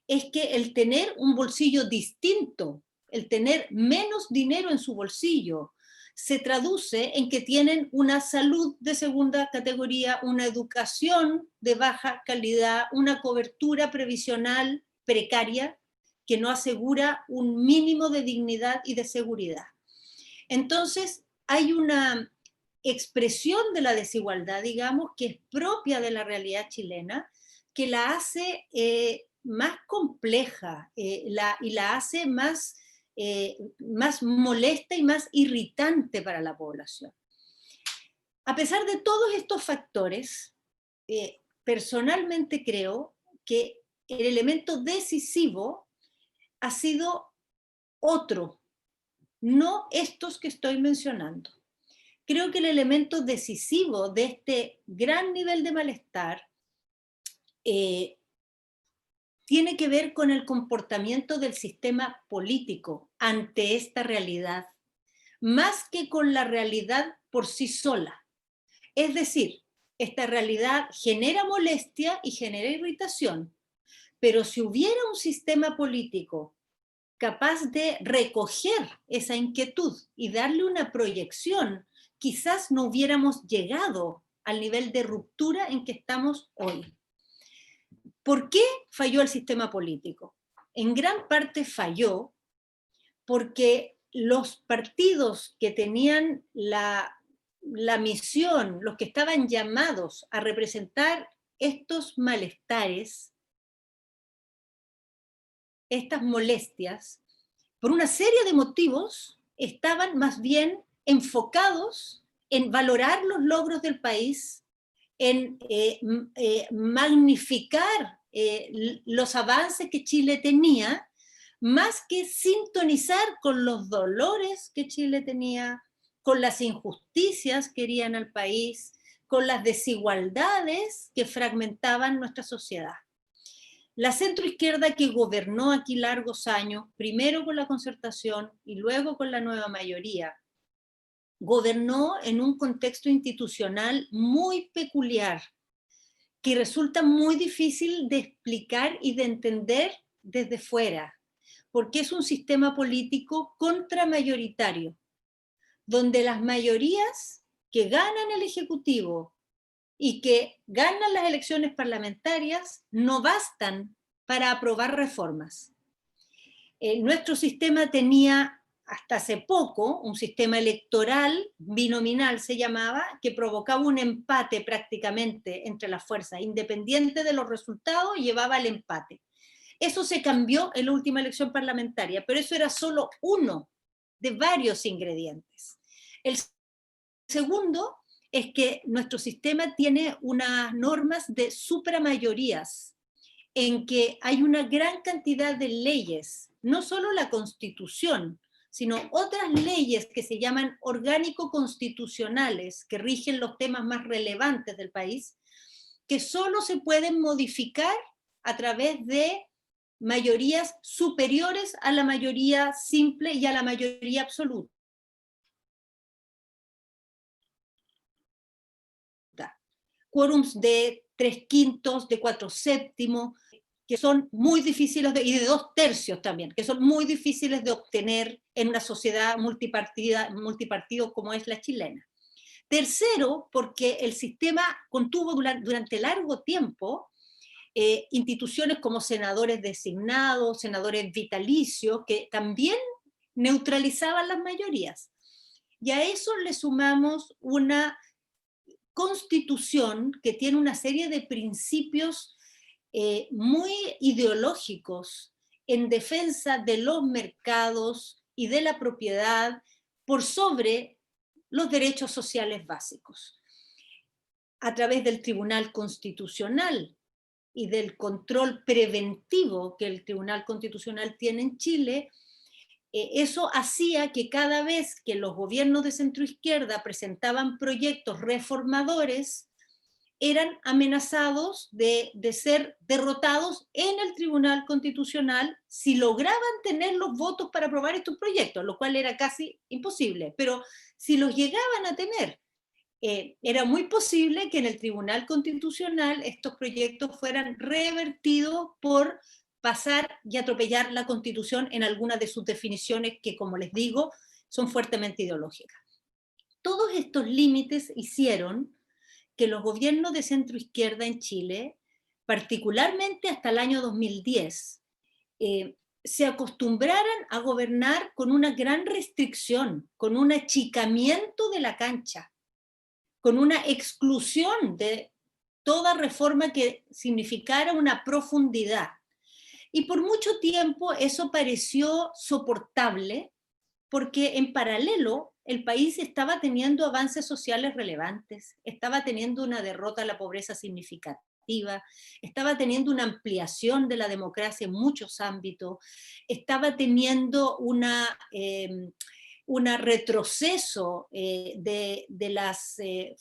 es que el tener un bolsillo distinto, el tener menos dinero en su bolsillo, se traduce en que tienen una salud de segunda categoría, una educación de baja calidad, una cobertura previsional precaria que no asegura un mínimo de dignidad y de seguridad. Entonces, hay una expresión de la desigualdad, digamos, que es propia de la realidad chilena, que la hace más compleja y la hace más molesta y más irritante para la población. A pesar de todos estos factores, personalmente creo que el elemento decisivo ha sido otro, no estos que estoy mencionando. Creo que el elemento decisivo de este gran nivel de malestar tiene que ver con el comportamiento del sistema político ante esta realidad, más que con la realidad por sí sola. Es decir, esta realidad genera molestia y genera irritación, pero si hubiera un sistema político capaz de recoger esa inquietud y darle una proyección, quizás no hubiéramos llegado al nivel de ruptura en que estamos hoy. ¿Por qué falló el sistema político? En gran parte falló porque los partidos que tenían la misión, los que estaban llamados a representar estos malestares, estas molestias, por una serie de motivos, estaban más bien enfocados en valorar los logros del país, en magnificar los avances que Chile tenía, más que sintonizar con los dolores que Chile tenía, con las injusticias que herían al país, con las desigualdades que fragmentaban nuestra sociedad. La centroizquierda que gobernó aquí largos años, primero con la Concertación y luego con la nueva mayoría, gobernó en un contexto institucional muy peculiar, que resulta muy difícil de explicar y de entender desde fuera, porque es un sistema político contramayoritario, donde las mayorías que ganan el Ejecutivo y que ganan las elecciones parlamentarias no bastan para aprobar reformas. Nuestro sistema tenía hasta hace poco un sistema electoral binominal, se llamaba, que provocaba un empate prácticamente entre las fuerzas, independiente de los resultados, llevaba al empate. Eso se cambió en la última elección parlamentaria, pero eso era solo uno de varios ingredientes. El segundo es que nuestro sistema tiene unas normas de supramayorías, en que hay una gran cantidad de leyes, no solo la Constitución, sino otras leyes que se llaman orgánico-constitucionales, que rigen los temas más relevantes del país, que solo se pueden modificar a través de mayorías superiores a la mayoría simple y a la mayoría absoluta. Quórums de 3/5, de 4/7, que son muy difíciles, y de 2/3 también, que son muy difíciles de obtener en una sociedad multipartido como es la chilena. Tercero, porque el sistema contuvo durante largo tiempo instituciones como senadores designados, senadores vitalicios, que también neutralizaban las mayorías. Y a eso le sumamos una Constitución que tiene una serie de principios muy ideológicos en defensa de los mercados y de la propiedad por sobre los derechos sociales básicos. A través del Tribunal Constitucional y del control preventivo que el Tribunal Constitucional tiene en Chile, eso hacía que cada vez que los gobiernos de centroizquierda presentaban proyectos reformadores, eran amenazados de ser derrotados en el Tribunal Constitucional si lograban tener los votos para aprobar estos proyectos, lo cual era casi imposible. Pero si los llegaban a tener, era muy posible que en el Tribunal Constitucional estos proyectos fueran revertidos por pasar y atropellar la Constitución en algunas de sus definiciones que, como les digo, son fuertemente ideológicas. Todos estos límites hicieron que los gobiernos de centroizquierda en Chile, particularmente hasta el año 2010, se acostumbraran a gobernar con una gran restricción, con un achicamiento de la cancha, con una exclusión de toda reforma que significara una profundidad. Y por mucho tiempo eso pareció soportable, porque en paralelo el país estaba teniendo avances sociales relevantes, estaba teniendo una derrota a la pobreza significativa. legislativa, estaba teniendo una ampliación de la democracia en muchos ámbitos, estaba teniendo un retroceso de las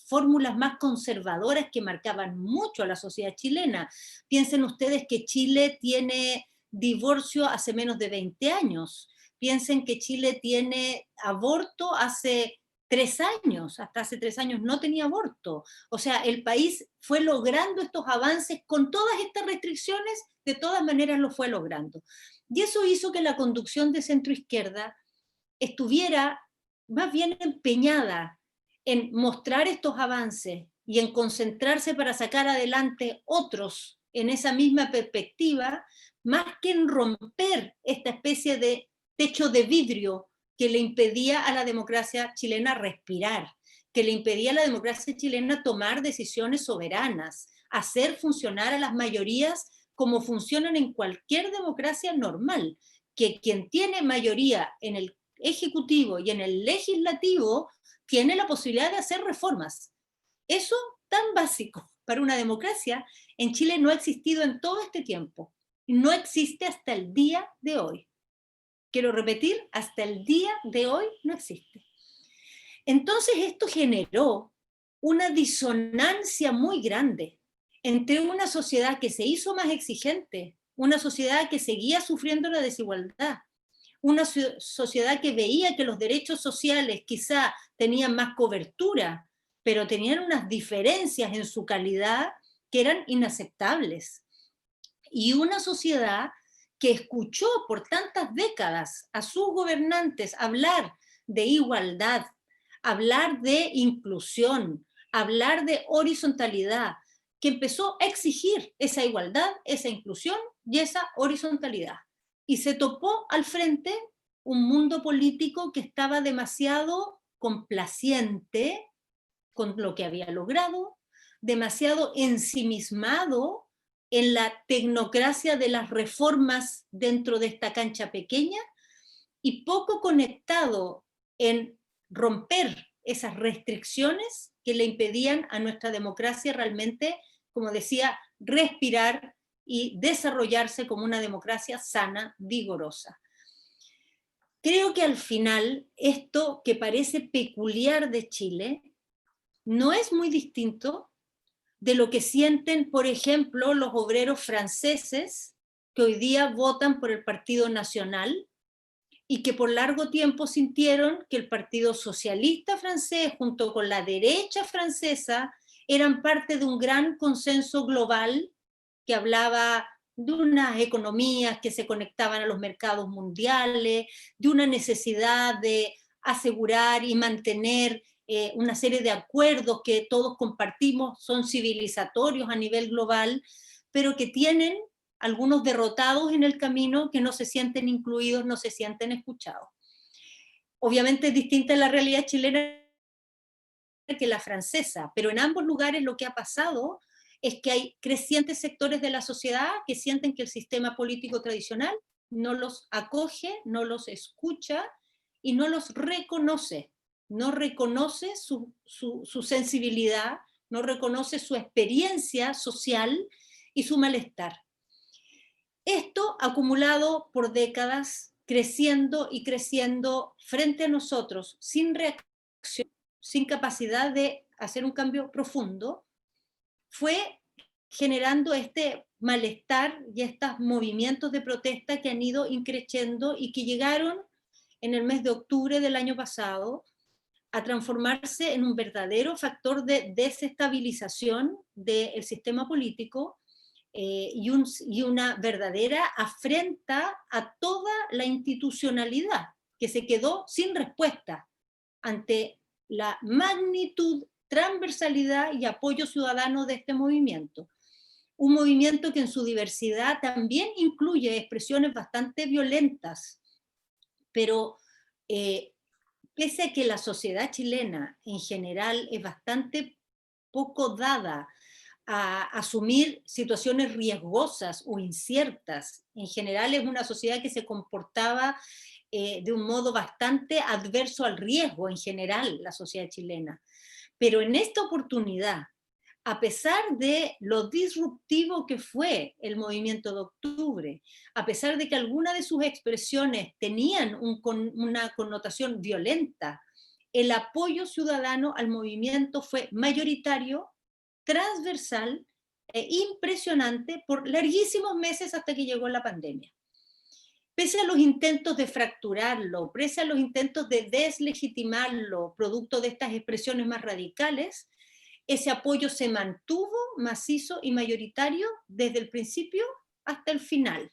fórmulas más conservadoras que marcaban mucho a la sociedad chilena. Piensen ustedes que Chile tiene divorcio hace menos de 20 años. Piensen que Chile tiene aborto hace 3 años, hasta hace 3 años no tenía aborto. O sea, el país fue logrando estos avances con todas estas restricciones, de todas maneras lo fue logrando. Y eso hizo que la conducción de centroizquierda estuviera más bien empeñada en mostrar estos avances y en concentrarse para sacar adelante otros en esa misma perspectiva, más que en romper esta especie de techo de vidrio que le impedía a la democracia chilena respirar, que le impedía a la democracia chilena tomar decisiones soberanas, hacer funcionar a las mayorías como funcionan en cualquier democracia normal, que quien tiene mayoría en el ejecutivo y en el legislativo tiene la posibilidad de hacer reformas. Eso tan básico para una democracia en Chile no ha existido en todo este tiempo. No existe hasta el día de hoy. Quiero repetir, hasta el día de hoy no existe. Entonces esto generó una disonancia muy grande entre una sociedad que se hizo más exigente, una sociedad que seguía sufriendo la desigualdad, una sociedad que veía que los derechos sociales quizá tenían más cobertura, pero tenían unas diferencias en su calidad que eran inaceptables. Y una sociedad que escuchó por tantas décadas a sus gobernantes hablar de igualdad, hablar de inclusión, hablar de horizontalidad, que empezó a exigir esa igualdad, esa inclusión y esa horizontalidad. Y se topó al frente un mundo político que estaba demasiado complaciente con lo que había logrado, demasiado ensimismado en la tecnocracia de las reformas dentro de esta cancha pequeña y poco conectado en romper esas restricciones que le impedían a nuestra democracia realmente, como decía, respirar y desarrollarse como una democracia sana, vigorosa. Creo que al final esto que parece peculiar de Chile no es muy distinto de lo que sienten, por ejemplo, los obreros franceses que hoy día votan por el Partido Nacional y que por largo tiempo sintieron que el Partido Socialista francés junto con la derecha francesa eran parte de un gran consenso global que hablaba de unas economías que se conectaban a los mercados mundiales, de una necesidad de asegurar y mantener una serie de acuerdos que todos compartimos, son civilizatorios a nivel global, pero que tienen algunos derrotados en el camino que no se sienten incluidos, no se sienten escuchados. Obviamente es distinta la realidad chilena que la francesa, pero en ambos lugares lo que ha pasado es que hay crecientes sectores de la sociedad que sienten que el sistema político tradicional no los acoge, no los escucha y no los reconoce. No reconoce su sensibilidad, no reconoce su experiencia social y su malestar. Esto acumulado por décadas, creciendo y creciendo frente a nosotros, sin reacción, sin capacidad de hacer un cambio profundo, fue generando este malestar y estos movimientos de protesta que han ido increciendo y que llegaron en el mes de octubre del año pasado a transformarse en un verdadero factor de desestabilización del sistema político y una verdadera afrenta a toda la institucionalidad que se quedó sin respuesta ante la magnitud, transversalidad y apoyo ciudadano de este movimiento. Un movimiento que en su diversidad también incluye expresiones bastante violentas, pero pese a que la sociedad chilena en general es bastante poco dada a asumir situaciones riesgosas o inciertas, en general es una sociedad que se comportaba de un modo bastante adverso al riesgo en general, la sociedad chilena. Pero en esta oportunidad, a pesar de lo disruptivo que fue el movimiento de octubre, a pesar de que algunas de sus expresiones tenían una connotación violenta, el apoyo ciudadano al movimiento fue mayoritario, transversal e impresionante por larguísimos meses hasta que llegó la pandemia. Pese a los intentos de fracturarlo, pese a los intentos de deslegitimarlo, producto de estas expresiones más radicales, ese apoyo se mantuvo macizo y mayoritario desde el principio hasta el final.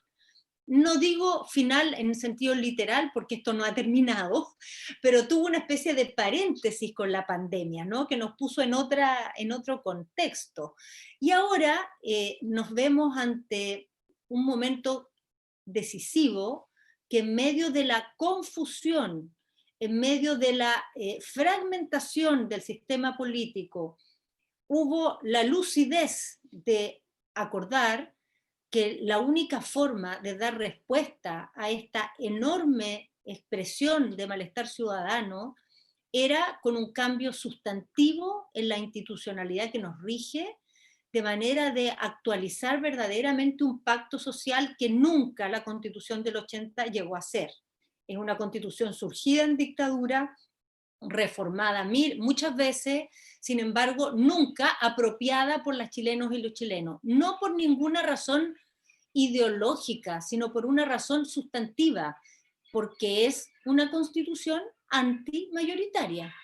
No digo final en sentido literal, porque esto no ha terminado, pero tuvo una especie de paréntesis con la pandemia, ¿no? Que nos puso en otro contexto. Y ahora nos vemos ante un momento decisivo que en medio de la confusión, en medio de la fragmentación del sistema político, hubo la lucidez de acordar que la única forma de dar respuesta a esta enorme expresión de malestar ciudadano era con un cambio sustantivo en la institucionalidad que nos rige, de manera de actualizar verdaderamente un pacto social que nunca la Constitución del 80 llegó a ser. Es una constitución surgida en dictadura, reformada muchas veces, sin embargo, nunca apropiada por las chilenos y los chilenos, no por ninguna razón ideológica, sino por una razón sustantiva, porque es una constitución antimayoritaria.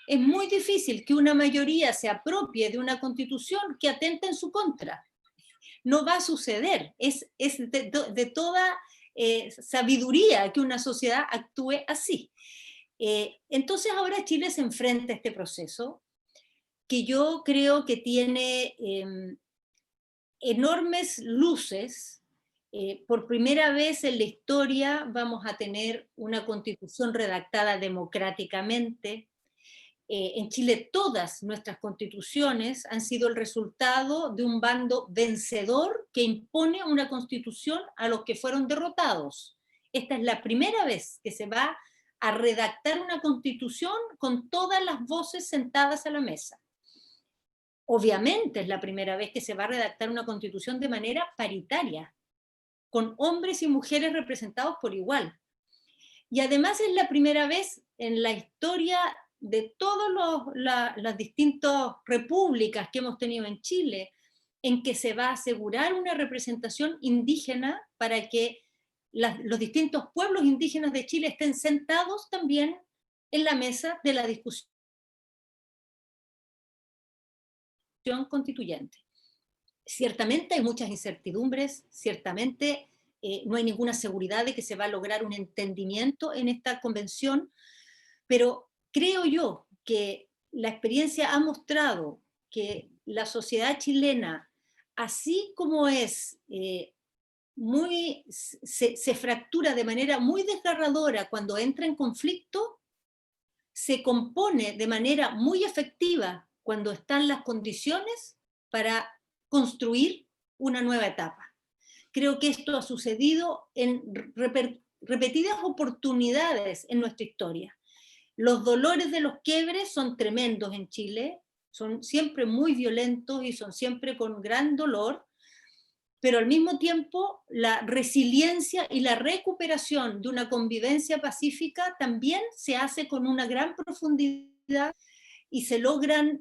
Es muy difícil que una mayoría se apropie de una constitución que atenta en su contra. No va a suceder, es de toda sabiduría que una sociedad actúe así. Entonces ahora Chile se enfrenta a este proceso que yo creo que tiene enormes luces. Por primera vez en la historia vamos a tener una constitución redactada democráticamente. En Chile todas nuestras constituciones han sido el resultado de un bando vencedor que impone una constitución a los que fueron derrotados. Esta es la primera vez que se va a redactar una constitución con todas las voces sentadas a la mesa. Obviamente es la primera vez que se va a redactar una constitución de manera paritaria, con hombres y mujeres representados por igual. Y además es la primera vez en la historia de todas las distintas repúblicas que hemos tenido en Chile, en que se va a asegurar una representación indígena para que los distintos pueblos indígenas de Chile estén sentados también en la mesa de la discusión constituyente. Ciertamente hay muchas incertidumbres, ciertamente no hay ninguna seguridad de que se va a lograr un entendimiento en esta convención, pero creo yo que la experiencia ha mostrado que la sociedad chilena, así como es, se fractura de manera muy desgarradora cuando entra en conflicto, se compone de manera muy efectiva cuando están las condiciones para construir una nueva etapa. Creo que esto ha sucedido en repetidas oportunidades en nuestra historia. Los dolores de los quiebres son tremendos en Chile, son siempre muy violentos y son siempre con gran dolor, pero al mismo tiempo la resiliencia y la recuperación de una convivencia pacífica también se hace con una gran profundidad y se logran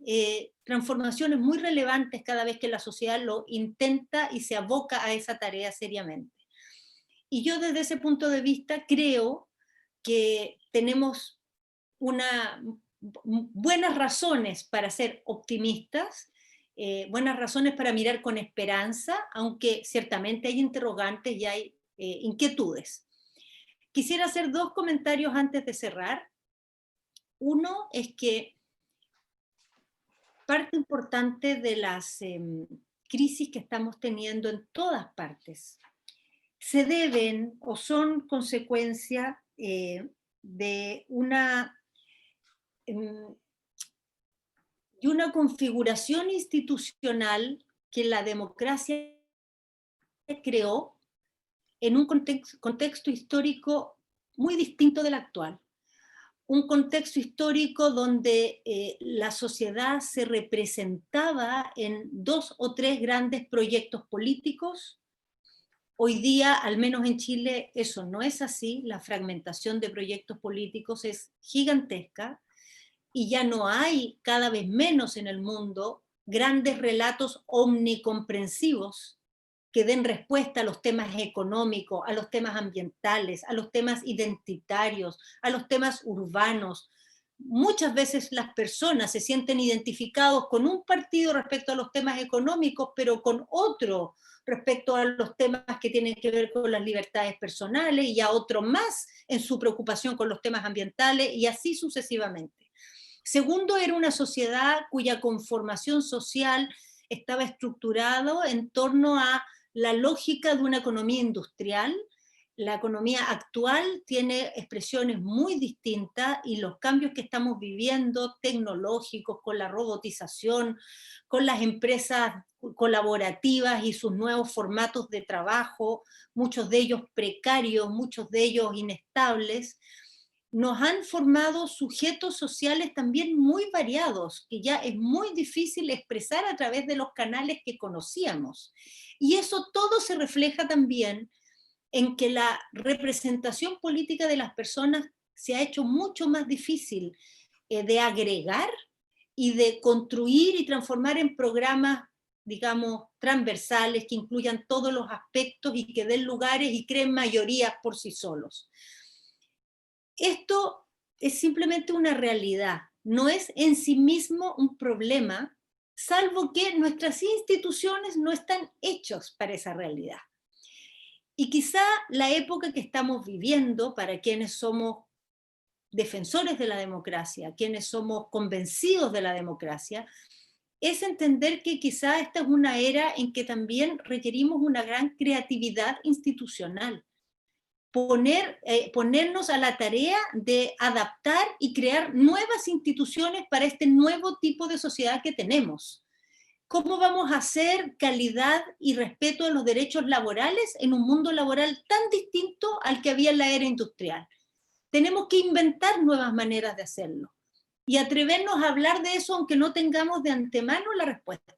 transformaciones muy relevantes cada vez que la sociedad lo intenta y se aboca a esa tarea seriamente. Y yo desde ese punto de vista creo que tenemos buenas razones para ser optimistas, buenas razones para mirar con esperanza, aunque ciertamente hay interrogantes y hay inquietudes. Quisiera hacer dos comentarios antes de cerrar. Uno es que parte importante de las crisis que estamos teniendo en todas partes se deben o son consecuencia de una configuración institucional que la democracia creó en un contexto histórico muy distinto del actual. un contexto histórico donde la sociedad se representaba en 2 o 3 grandes proyectos políticos. Hoy día, al menos en Chile, eso no es así. La fragmentación de proyectos políticos es gigantesca y ya no hay, cada vez menos en el mundo, grandes relatos omnicomprensivos que den respuesta a los temas económicos, a los temas ambientales, a los temas identitarios, a los temas urbanos. Muchas veces las personas se sienten identificados con un partido respecto a los temas económicos, pero con otro respecto a los temas que tienen que ver con las libertades personales, y a otro más en su preocupación con los temas ambientales, y así sucesivamente. Segundo, era una sociedad cuya conformación social estaba estructurado en torno a la lógica de una economía industrial. La economía actual tiene expresiones muy distintas y los cambios que estamos viviendo, tecnológicos, con la robotización, con las empresas colaborativas y sus nuevos formatos de trabajo, muchos de ellos precarios, muchos de ellos inestables, nos han formado sujetos sociales también muy variados, que ya es muy difícil expresar a través de los canales que conocíamos. Y eso todo se refleja también en que la representación política de las personas se ha hecho mucho más difícil de agregar y de construir y transformar en programas, digamos, transversales que incluyan todos los aspectos y que den lugares y creen mayorías por sí solos. Esto es simplemente una realidad, no es en sí mismo un problema, salvo que nuestras instituciones no están hechas para esa realidad. Y quizá la época que estamos viviendo, para quienes somos defensores de la democracia, quienes somos convencidos de la democracia, es entender que quizá esta es una era en que también requerimos una gran creatividad institucional. Ponernos a la tarea de adaptar y crear nuevas instituciones para este nuevo tipo de sociedad que tenemos. ¿Cómo vamos a hacer calidad y respeto a los derechos laborales en un mundo laboral tan distinto al que había en la era industrial? Tenemos que inventar nuevas maneras de hacerlo y atrevernos a hablar de eso aunque no tengamos de antemano la respuesta.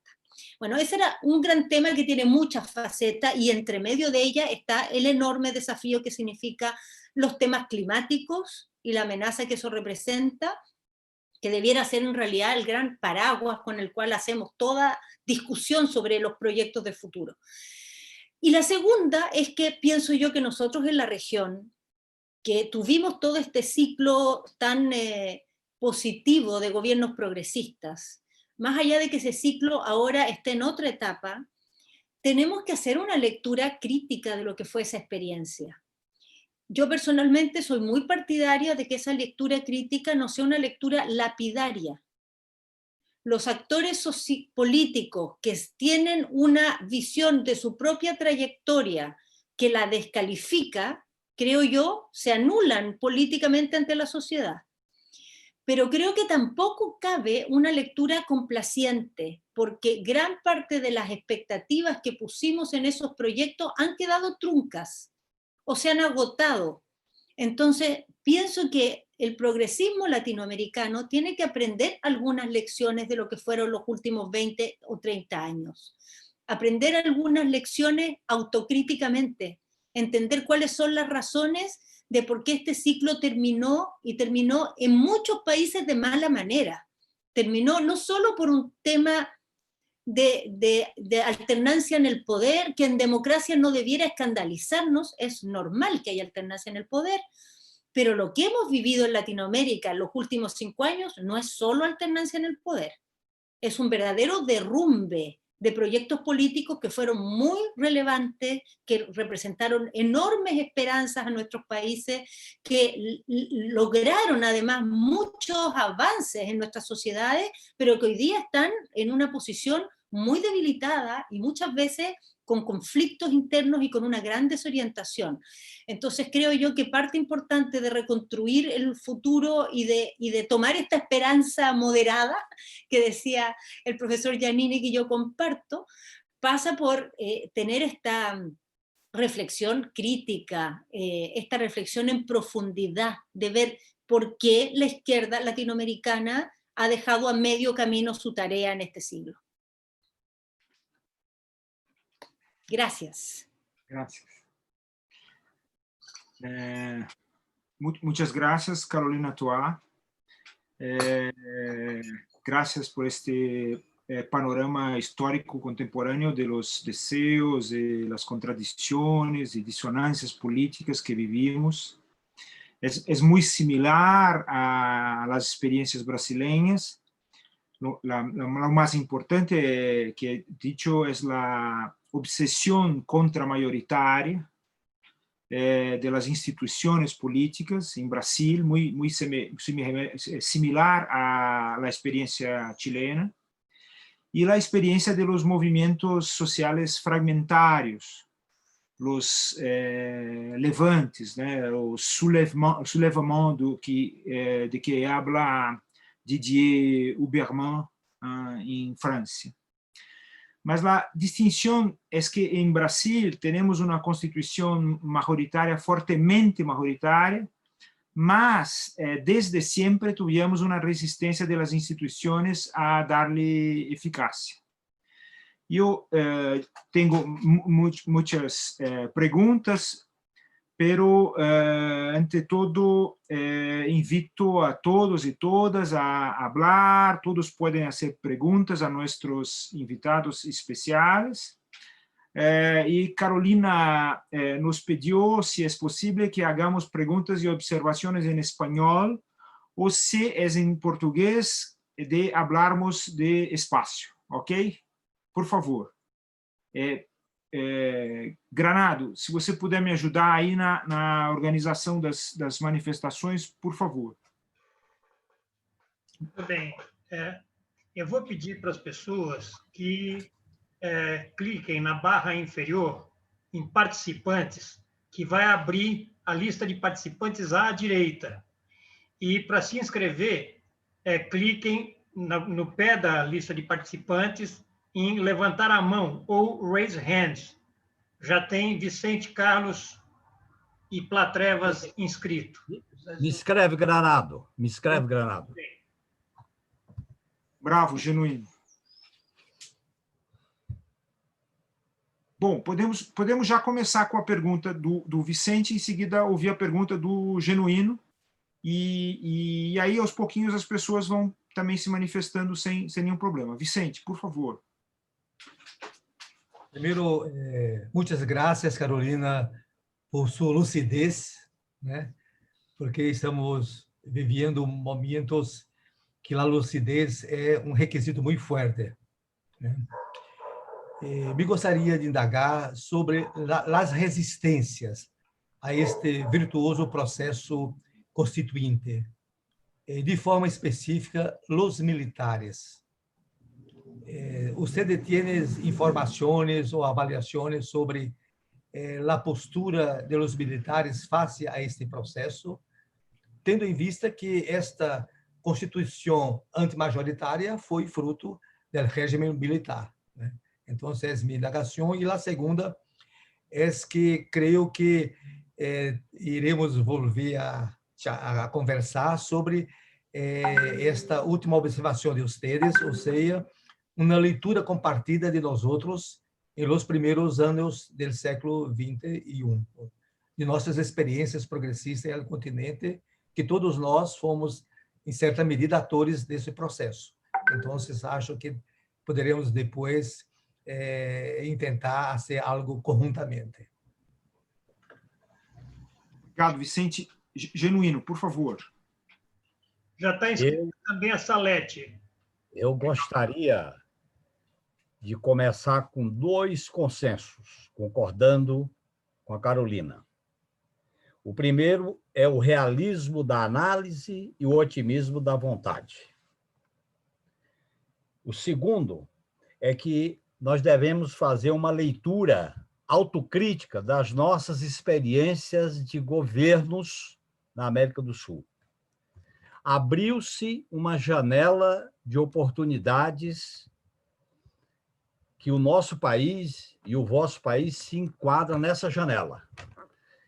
Bueno, ese era un gran tema que tiene muchas facetas y entre medio de ella está el enorme desafío que significa los temas climáticos y la amenaza que eso representa, que debiera ser en realidad el gran paraguas con el cual hacemos toda discusión sobre los proyectos de futuro. Y la segunda es que pienso yo que nosotros en la región, que tuvimos todo este ciclo tan positivo de gobiernos progresistas, más allá de que ese ciclo ahora esté en otra etapa, tenemos que hacer una lectura crítica de lo que fue esa experiencia. Yo personalmente soy muy partidaria de que esa lectura crítica no sea una lectura lapidaria. Los actores políticos que tienen una visión de su propia trayectoria que la descalifica, creo yo, se anulan políticamente ante la sociedad. Pero creo que tampoco cabe una lectura complaciente, porque gran parte de las expectativas que pusimos en esos proyectos han quedado truncas o se han agotado. Entonces, pienso que el progresismo latinoamericano tiene que aprender algunas lecciones de lo que fueron los últimos 20 o 30 años. Aprender algunas lecciones autocríticamente, entender cuáles son las razones de por qué este ciclo terminó, y terminó en muchos países de mala manera. Terminó no solo por un tema de alternancia en el poder, que en democracia no debiera escandalizarnos, es normal que haya alternancia en el poder, pero lo que hemos vivido en Latinoamérica en los últimos 5 años no es solo alternancia en el poder, es un verdadero derrumbe de proyectos políticos que fueron muy relevantes, que representaron enormes esperanzas a nuestros países, que lograron además muchos avances en nuestras sociedades, pero que hoy día están en una posición muy debilitada y muchas veces con conflictos internos y con una gran desorientación. Entonces creo yo que parte importante de reconstruir el futuro y de tomar esta esperanza moderada que decía el profesor Giannini, que yo comparto, pasa por tener esta reflexión crítica, esta reflexión en profundidad, de ver por qué la izquierda latinoamericana ha dejado a medio camino su tarea en este siglo. Gracias. Gracias. Muchas gracias, Carolina Toá. Gracias por este panorama histórico contemporáneo de los deseos, de las contradicciones y disonancias políticas que vivimos. Es muy similar a las experiencias brasileñas. Lo más importante que he dicho es la obsesión contramayoritaria de las instituciones políticas en Brasil, muy similar a la experiencia chilena, y la experiencia de los movimientos sociales fragmentarios, los levantes, los soulèvements de que habla Didier Huberman en Francia. Mas la distinción es que en Brasil tenemos una constitución majoritaria, fuertemente majoritaria, mas desde siempre tuvimos una resistencia de las instituciones a darle eficacia. Yo tengo muchas preguntas, pero ante todo invito a todos y todas a hablar. Todos pueden hacer preguntas a nuestros invitados especiales. Y Carolina nos pidió si es posible que hagamos preguntas y observaciones en español, o si es en portugués, de hablarmos de espacio, ¿ok? Por favor. Granado, se você puder me ajudar aí na organização das manifestações, por favor. Muito bem. Eu vou pedir para as pessoas que cliquem na barra inferior em participantes, que vai abrir a lista de participantes à direita. E para se inscrever, cliquem no pé da lista de participantes em levantar a mão ou raise hands. Já tem Vicente Carlos e Platrevas inscrito. Me escreve, Granado. Me escreve, Granado. Bravo, Genuíno. Bom, podemos já começar com a pergunta do Vicente, em seguida ouvir a pergunta do Genuíno, e aí, aos pouquinhos, as pessoas vão também se manifestando sem nenhum problema. Vicente, por favor. Primeiro, muitas graças, Carolina, por sua lucidez, né? Porque estamos vivendo momentos que a lucidez é um requisito muito forte, né? Me gostaria de indagar sobre as resistências a este virtuoso processo constituinte, de forma específica, os militares. Você tiene informações ou avaliações sobre a postura de los militares face a este processo, tendo em vista que esta constituição antimajoritária foi fruto do regime militar, né? Então, essa é minha indagação. E a segunda é que creio que iremos volver a conversar sobre esta última observação de vocês, ou seja, uma leitura compartida de nós outros em los primeiros anos do século XXI, de nossas experiências progressistas no continente, que todos nós fomos, em certa medida, atores desse processo. Então, acho que poderemos depois tentar fazer algo conjuntamente. Obrigado, Vicente. Genuíno, por favor. Já está inscrito também a Salete. Eu gostaria de começar com dois consensos, concordando com a Carolina. O primeiro é o realismo da análise e o otimismo da vontade. O segundo é que nós devemos fazer uma leitura autocrítica das nossas experiências de governos na América do Sul. Abriu-se uma janela de oportunidades que o nosso país e o vosso país se enquadram nessa janela.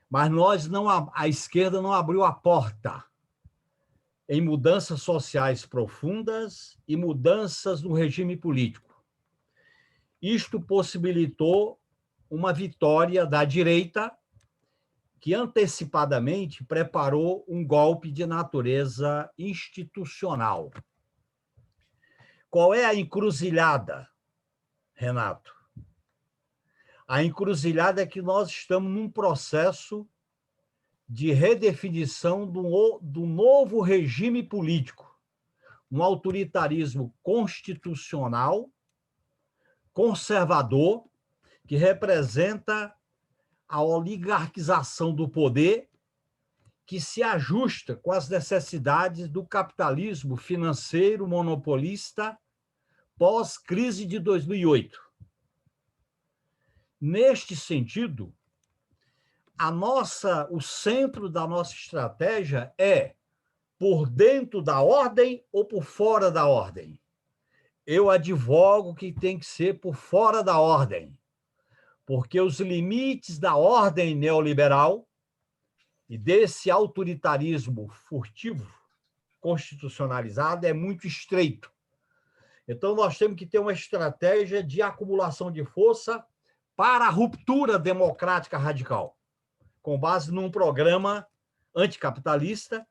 Mas a esquerda não abriu a porta. em mudanças sociais profundas e mudanças no regime político. Isto possibilitou uma vitória da direita, que antecipadamente preparou um golpe de natureza institucional. Qual é a encruzilhada, Renato? A encruzilhada é que nós estamos num processo de redefinição do novo regime político, um autoritarismo constitucional, conservador, que representa a oligarquização do poder, que se ajusta com as necessidades do capitalismo financeiro monopolista pós-crise de 2008. Neste sentido, o centro da nossa estratégia é por dentro da ordem ou por fora da ordem. Eu advogo que tem que ser por fora da ordem, porque os limites da ordem neoliberal e desse autoritarismo furtivo, constitucionalizado, é muito estreito. Então, nós temos que ter uma estratégia de acumulação de força para a ruptura democrática radical, com base num programa anticapitalista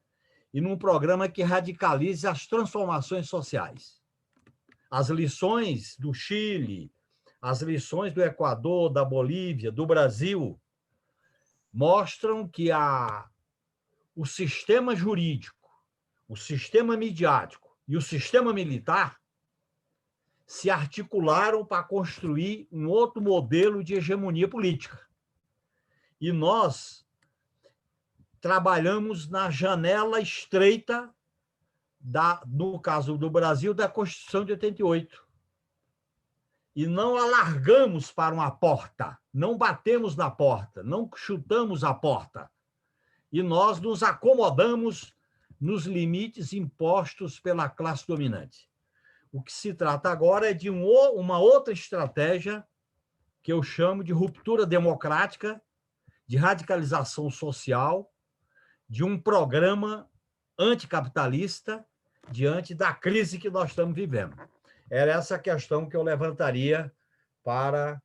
e num programa que radicalize as transformações sociais. As lições do Chile, as lições do Equador, da Bolívia, do Brasil, mostram que o sistema jurídico, o sistema midiático e o sistema militar se articularam para construir um outro modelo de hegemonia política. E nós trabalhamos na janela estreita, no caso do Brasil, da Constituição de 88. E não alargamos para uma porta, não batemos na porta, não chutamos a porta. E nós nos acomodamos nos limites impostos pela classe dominante. O que se trata agora é de uma outra estratégia que eu chamo de ruptura democrática, de radicalização social, de um programa anticapitalista diante da crise que nós estamos vivendo. Era essa questão que eu levantaria para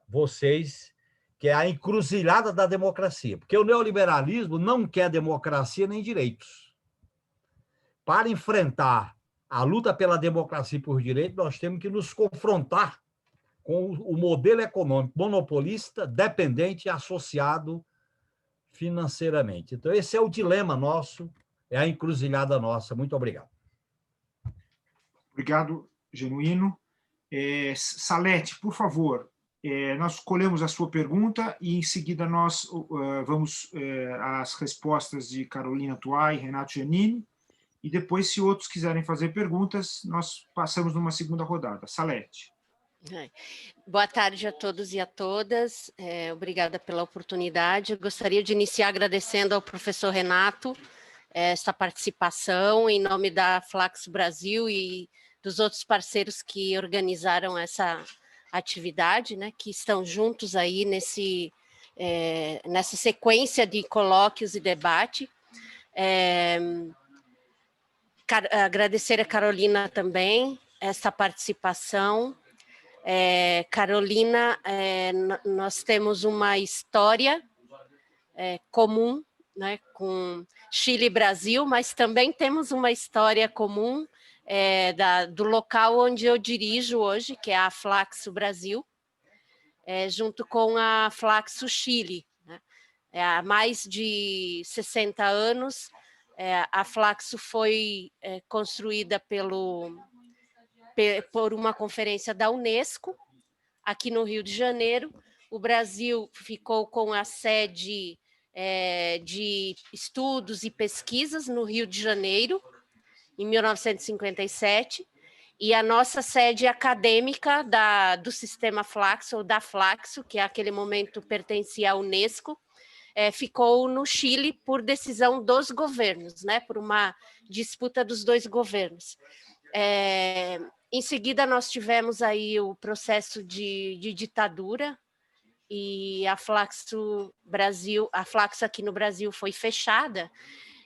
vocês, que é a encruzilhada da democracia. Porque o neoliberalismo não quer democracia nem direitos. Para enfrentar a luta pela democracia e por direitos, nós temos que nos confrontar com o modelo econômico monopolista, dependente e associado financeiramente. Então, esse é o dilema nosso, é a encruzilhada nossa. Muito obrigado. Obrigado, Genuíno. Salete, por favor, nós colhemos a sua pergunta e, em seguida, nós vamos às respostas de Carolina Tuai e Renato Giannini, e depois, se outros quiserem fazer perguntas, nós passamos numa segunda rodada. Salete. Boa tarde a todos e a todas. Obrigada pela oportunidade. Eu gostaria de iniciar agradecendo ao professor Renato esta participação em nome da Flaxo Brasil e dos outros parceiros que organizaram essa atividade, né, que estão juntos aí nessa sequência de colóquios e debate. Agradecer a Carolina também essa participação. Carolina, nós temos uma história comum, né, com Chile e Brasil, mas também temos uma história comum do local onde eu dirijo hoje, que é a Flaxo Brasil, junto com a Flaxo Chile, né? Há mais de 60 anos, a Flaxo foi construída por uma conferência da Unesco, aqui no Rio de Janeiro. O Brasil ficou com a sede de estudos e pesquisas no Rio de Janeiro, em 1957, e a nossa sede acadêmica do sistema Flaxo, ou da Flaxo, que naquele momento pertencia à Unesco, ficou no Chile por decisão dos governos, né, por uma disputa dos dois governos. Em seguida, nós tivemos aí o processo de ditadura, e a Flaxo aqui no Brasil foi fechada,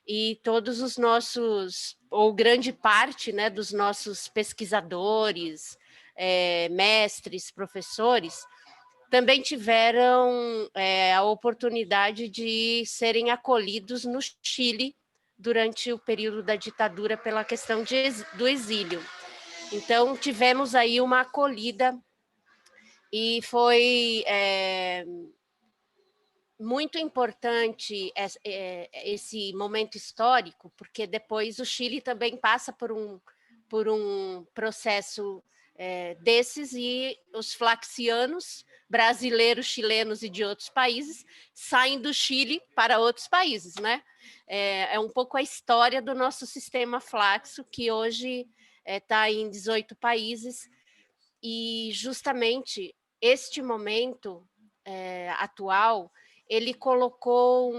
e todos os nossos, ou grande parte, né, dos nossos pesquisadores, mestres, professores, também tiveram a oportunidade de serem acolhidos no Chile durante o período da ditadura pela questão do exílio. Então, tivemos aí uma acolhida e foi muito importante esse momento histórico, porque depois o Chile também passa por um processo desses, e os flaxianos, brasileiros, chilenos e de outros países, saem do Chile para outros países, né? É um pouco a história do nosso sistema flaxo, que hoje está em 18 países, e justamente este momento atual, ele colocou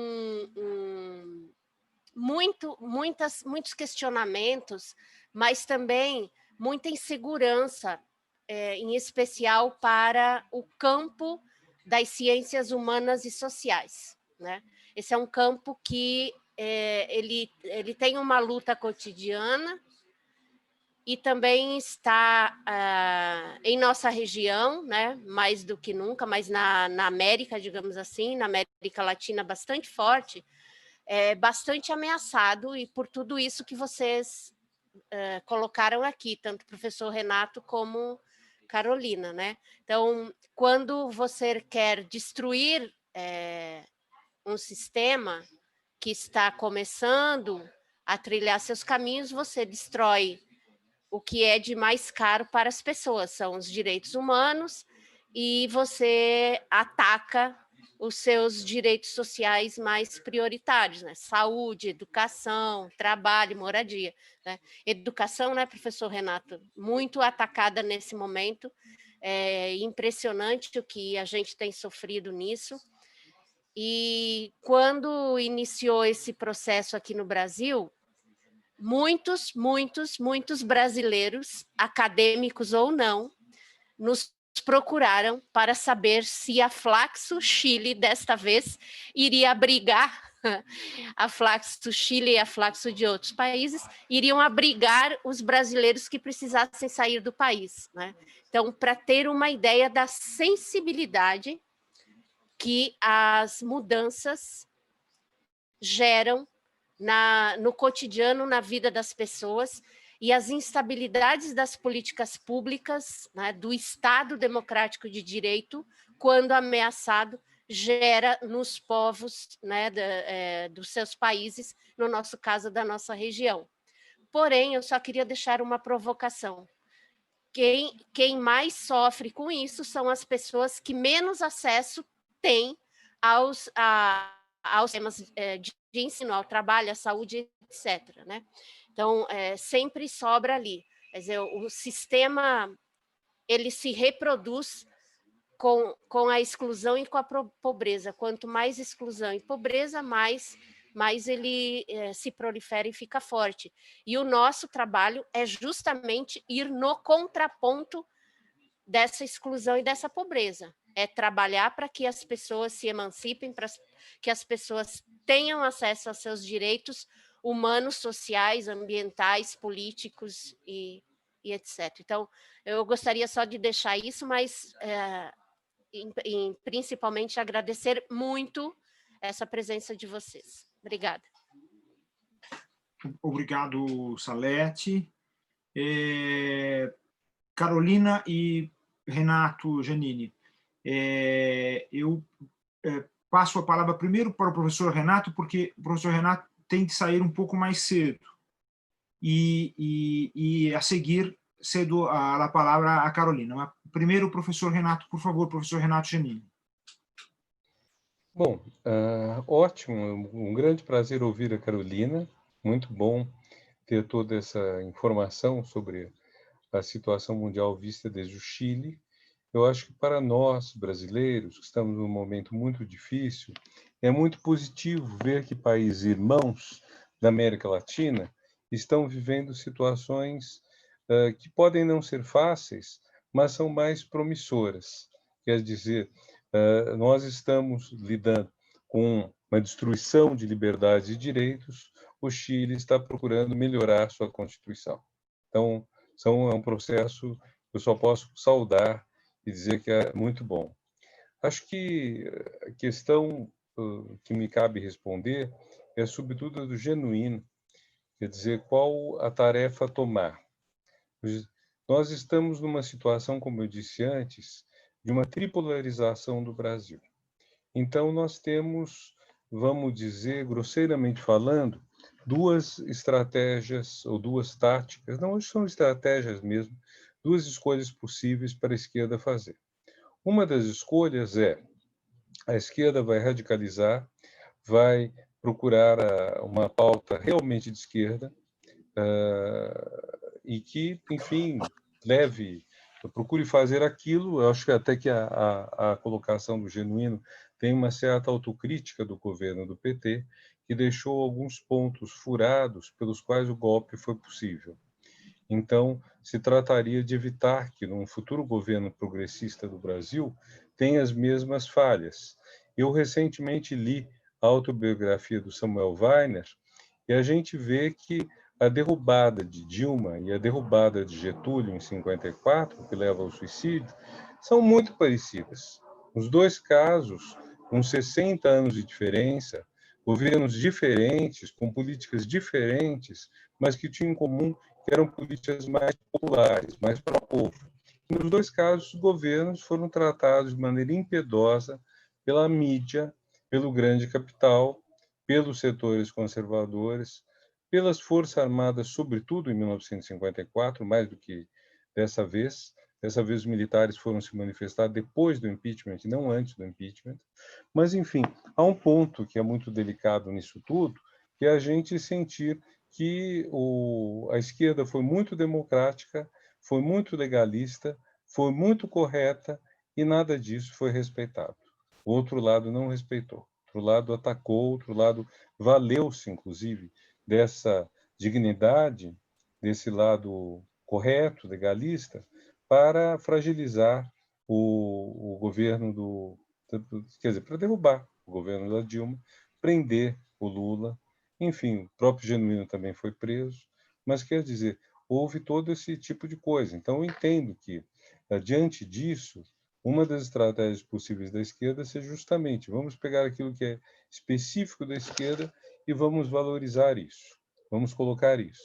muitos questionamentos, mas também muita insegurança, em especial para o campo das ciências humanas e sociais, né? Esse é um campo que ele tem uma luta cotidiana e também está em nossa região, né, mais do que nunca, mas na América, digamos assim, na América Latina bastante forte, bastante ameaçado, e por tudo isso que vocês colocaram aqui, tanto o professor Renato como Carolina, né? Então, quando você quer destruir um sistema que está começando a trilhar seus caminhos, você destrói o que é de mais caro para as pessoas, são os direitos humanos, e você ataca os seus direitos sociais mais prioritários, né? Saúde, educação, trabalho, moradia, né? Educação, né, professor Renato? Muito atacada nesse momento, é impressionante o que a gente tem sofrido nisso. E quando iniciou esse processo aqui no Brasil, muitos brasileiros, acadêmicos ou não, nos procuraram para saber se a Flaxo Chile, desta vez, iria abrigar a Flaxo Chile e a Flaxo de outros países, iriam abrigar os brasileiros que precisassem sair do país, né? Então, para ter uma ideia da sensibilidade que as mudanças geram no cotidiano, na vida das pessoas, e as instabilidades das políticas públicas, né, do Estado democrático de direito, quando ameaçado, gera nos povos, né, dos seus países, no nosso caso, da nossa região. Porém, eu só queria deixar uma provocação. Quem mais sofre com isso são as pessoas que menos acesso têm aos temas de ensino, ao trabalho, à saúde, etc., né? Então, sempre sobra ali. Quer dizer, o sistema, ele se reproduz com a exclusão e com a pobreza. Quanto mais exclusão e pobreza, mais ele se prolifera e fica forte. E o nosso trabalho é justamente ir no contraponto dessa exclusão e dessa pobreza. É trabalhar para que as pessoas se emancipem, para que as pessoas tenham acesso aos seus direitos humanos, sociais, ambientais, políticos e etc. Então, eu gostaria só de deixar isso, mas principalmente agradecer muito essa presença de vocês. Obrigada. Obrigado, Salete. Carolina e Renato Giannini, eu passo a palavra primeiro para o professor Renato, porque o professor Renato tem de sair um pouco mais cedo. E a seguir, cedo a palavra a Carolina. Mas primeiro, o professor Renato, por favor, professor Renato Giannini. Bom, ótimo, um grande prazer ouvir a Carolina, muito bom ter toda essa informação sobre a situação mundial vista desde o Chile. Eu acho que para nós, brasileiros, que estamos num momento muito difícil, é muito positivo ver que países irmãos da América Latina estão vivendo situações que podem não ser fáceis, mas são mais promissoras. Quer dizer, nós estamos lidando com uma destruição de liberdades e direitos, o Chile está procurando melhorar sua Constituição. Então, é um processo que eu só posso saudar e dizer que é muito bom. Acho que a questão que me cabe responder é, sobretudo, do genuíno, quer dizer, qual a tarefa a tomar. Nós estamos numa situação, como eu disse antes, de uma tripolarização do Brasil. Então, nós temos, vamos dizer, grosseiramente falando, duas estratégias ou duas táticas, não são estratégias mesmo, duas escolhas possíveis para a esquerda fazer. Uma das escolhas é a esquerda vai radicalizar, vai procurar uma pauta realmente de esquerda e que, enfim, procure fazer aquilo. Eu acho que até que a colocação do Genuíno tem uma certa autocrítica do governo do PT, que deixou alguns pontos furados pelos quais o golpe foi possível. Então, se trataria de evitar que, num futuro governo progressista do Brasil, tenha as mesmas falhas. Eu recentemente li a autobiografia do Samuel Weiner e a gente vê que a derrubada de Dilma e a derrubada de Getúlio em 54, que leva ao suicídio, são muito parecidas. Nos dois casos, com 60 anos de diferença, governos diferentes, com políticas diferentes, mas que tinham em comum que eram políticas mais populares, mais para o povo. E nos dois casos, os governos foram tratados de maneira impiedosa pela mídia, pelo grande capital, pelos setores conservadores, pelas Forças Armadas, sobretudo em 1954, mais do que dessa vez. Dessa vez, os militares foram se manifestar depois do impeachment, não antes do impeachment. Mas, enfim, há um ponto que é muito delicado nisso tudo, que é a gente sentir que a esquerda foi muito democrática, foi muito legalista, foi muito correta e nada disso foi respeitado. O outro lado não respeitou. O outro lado atacou, o outro lado valeu-se, inclusive, dessa dignidade, desse lado correto, legalista, para fragilizar o governo quer dizer, para derrubar o governo da Dilma, prender o Lula, enfim, o próprio Genuíno também foi preso, mas quer dizer, houve todo esse tipo de coisa. Então, eu entendo que, diante disso, uma das estratégias possíveis da esquerda seja justamente, vamos pegar aquilo que é específico da esquerda e vamos valorizar isso, vamos colocar isso.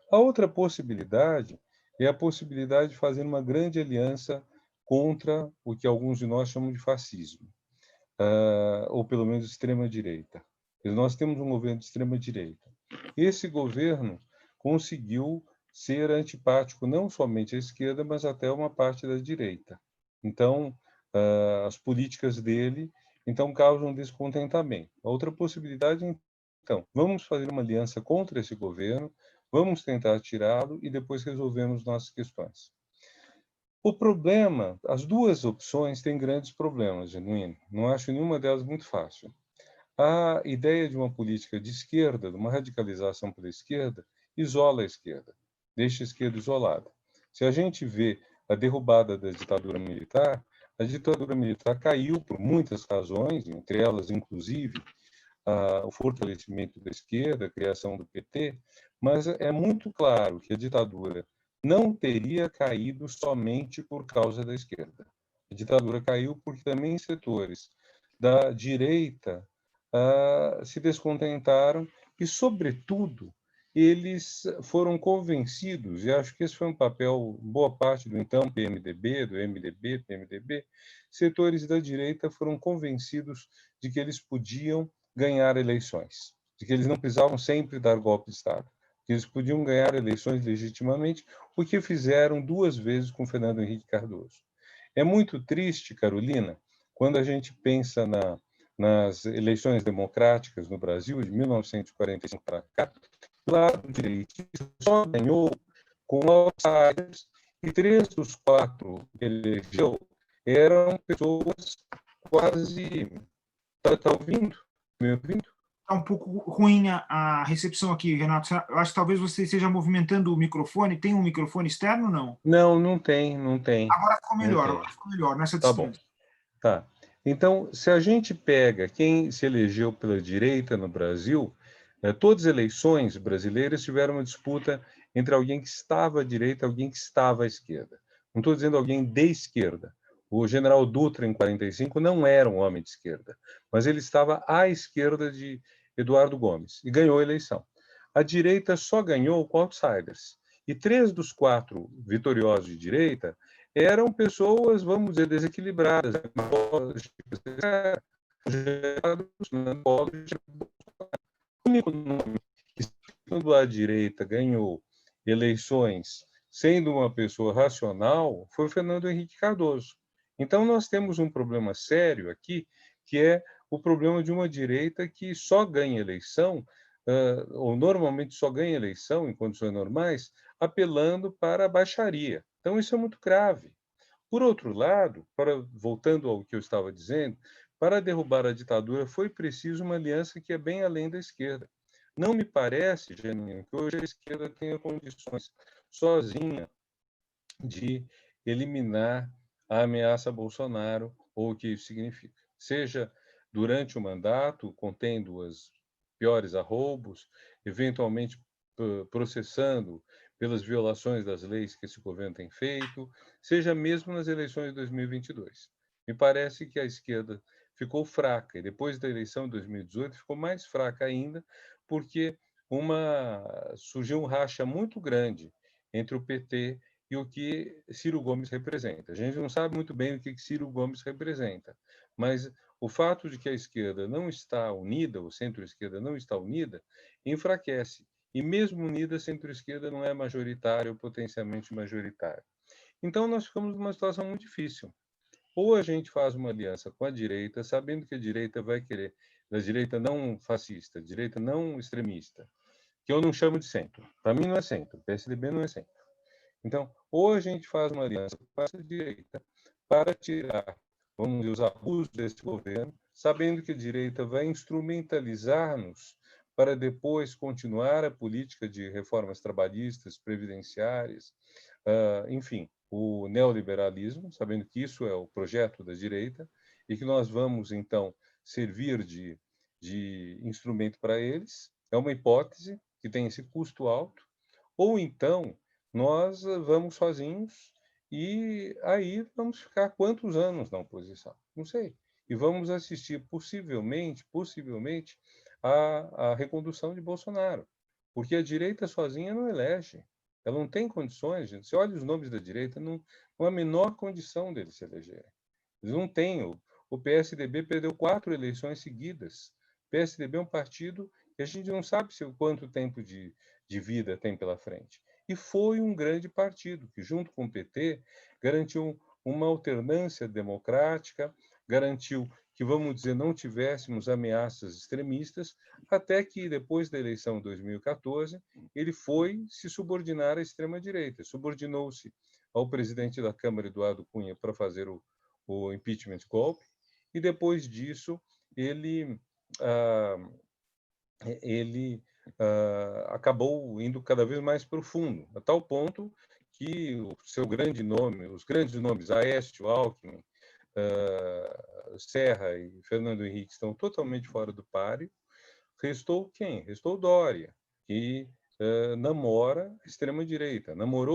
A outra possibilidade é a possibilidade de fazer uma grande aliança contra o que alguns de nós chamam de fascismo, ou pelo menos extrema-direita. Nós temos um governo de extrema-direita. Esse governo conseguiu ser antipático não somente à esquerda, mas até uma parte da direita. Então, as políticas dele causam descontentamento. A outra possibilidade, então, vamos fazer uma aliança contra esse governo, vamos tentar tirá-lo e depois resolvemos nossas questões. O problema, as duas opções têm grandes problemas, Genuíno. Não acho nenhuma delas muito fácil. A ideia de uma política de esquerda, de uma radicalização pela esquerda, isola a esquerda, deixa a esquerda isolada. Se a gente vê a derrubada da ditadura militar, a ditadura militar caiu por muitas razões, entre elas, inclusive, o fortalecimento da esquerda, a criação do PT, mas é muito claro que a ditadura não teria caído somente por causa da esquerda. A ditadura caiu porque também setores da direita se descontentaram e, sobretudo, eles foram convencidos, e acho que esse foi um papel, boa parte do então PMDB, do MDB, PMDB, setores da direita foram convencidos de que eles podiam ganhar eleições, de que eles não precisavam sempre dar golpe de Estado, que eles podiam ganhar eleições legitimamente, o que fizeram 2 vezes com Fernando Henrique Cardoso. É muito triste, Carolina, quando a gente pensa nas eleições democráticas no Brasil, de 1945 para cá, o lado direitista só ganhou com outsiders, e 3 dos 4 que elegeu eram pessoas quase... Está ouvindo? Me ouvindo? Está um pouco ruim a recepção aqui, Renato. Eu acho que talvez você esteja movimentando o microfone. Tem um microfone externo ou não? Não, não tem. Agora ficou melhor nessa distância. Tá bom. Então, se a gente pega quem se elegeu pela direita no Brasil, Todas as eleições brasileiras tiveram uma disputa entre alguém que estava à direita e alguém que estava à esquerda. Não estou dizendo alguém de esquerda. O general Dutra, em 45, não era um homem de esquerda, mas ele estava à esquerda de Eduardo Gomes e ganhou a eleição. A direita só ganhou com outsiders. E 3 dos 4 vitoriosos de direita eram pessoas, vamos dizer, desequilibradas. O único nome que, quando a direita ganhou eleições sendo uma pessoa racional, foi Fernando Henrique Cardoso. Então, nós temos um problema sério aqui, que é o problema de uma direita que só ganha eleição, ou normalmente só ganha eleição em condições normais, apelando para a baixaria. Então, isso é muito grave. Por outro lado, voltando ao que eu estava dizendo, para derrubar a ditadura foi preciso uma aliança que é bem além da esquerda. Não me parece, Janine, que hoje a esquerda tenha condições sozinha de eliminar a ameaça a Bolsonaro ou o que isso significa. Seja durante o mandato, contendo os piores arroubos, eventualmente processando pelas violações das leis que esse governo tem feito, seja mesmo nas eleições de 2022. Me parece que a esquerda ficou fraca e depois da eleição de 2018 ficou mais fraca ainda, porque surgiu um racha muito grande entre o PT e o que Ciro Gomes representa. A gente não sabe muito bem o que Ciro Gomes representa, mas o fato de que a esquerda não está unida, o centro-esquerda não está unida, enfraquece. E mesmo unida, a centro-esquerda não é majoritária ou potencialmente majoritária. Então, nós ficamos numa situação muito difícil. Ou a gente faz uma aliança com a direita, sabendo que a direita vai querer, da direita não fascista, direita não extremista, que eu não chamo de centro. Para mim não é centro, o PSDB não é centro. Então, ou a gente faz uma aliança com a direita para tirar, vamos dizer, os abusos desse governo, sabendo que a direita vai instrumentalizar-nos para depois continuar a política de reformas trabalhistas, previdenciárias, enfim, o neoliberalismo, sabendo que isso é o projeto da direita e que nós vamos, então, servir de instrumento para eles. É uma hipótese que tem esse custo alto. Ou então, nós vamos sozinhos e aí vamos ficar quantos anos na oposição? Não sei. E vamos assistir, possivelmente, a recondução de Bolsonaro. Porque a direita sozinha não elege. Ela não tem condições, gente. Você olha os nomes da direita, não há a menor condição deles se elegerem. Eles não têm. O PSDB perdeu 4 eleições seguidas. O PSDB é um partido que a gente não sabe quanto tempo de vida tem pela frente. E foi um grande partido que, junto com o PT, garantiu uma alternância democrática, garantiu que, vamos dizer, não tivéssemos ameaças extremistas, até que, depois da eleição de 2014, ele foi se subordinar à extrema-direita, subordinou-se ao presidente da Câmara, Eduardo Cunha, para fazer o impeachment golpe, e depois disso ele acabou indo cada vez mais profundo, a tal ponto que o seu grande nome, os grandes nomes, Aécio, Alckmin, Serra e Fernando Henrique estão totalmente fora do páreo. Restou quem? Restou Dória, que namorou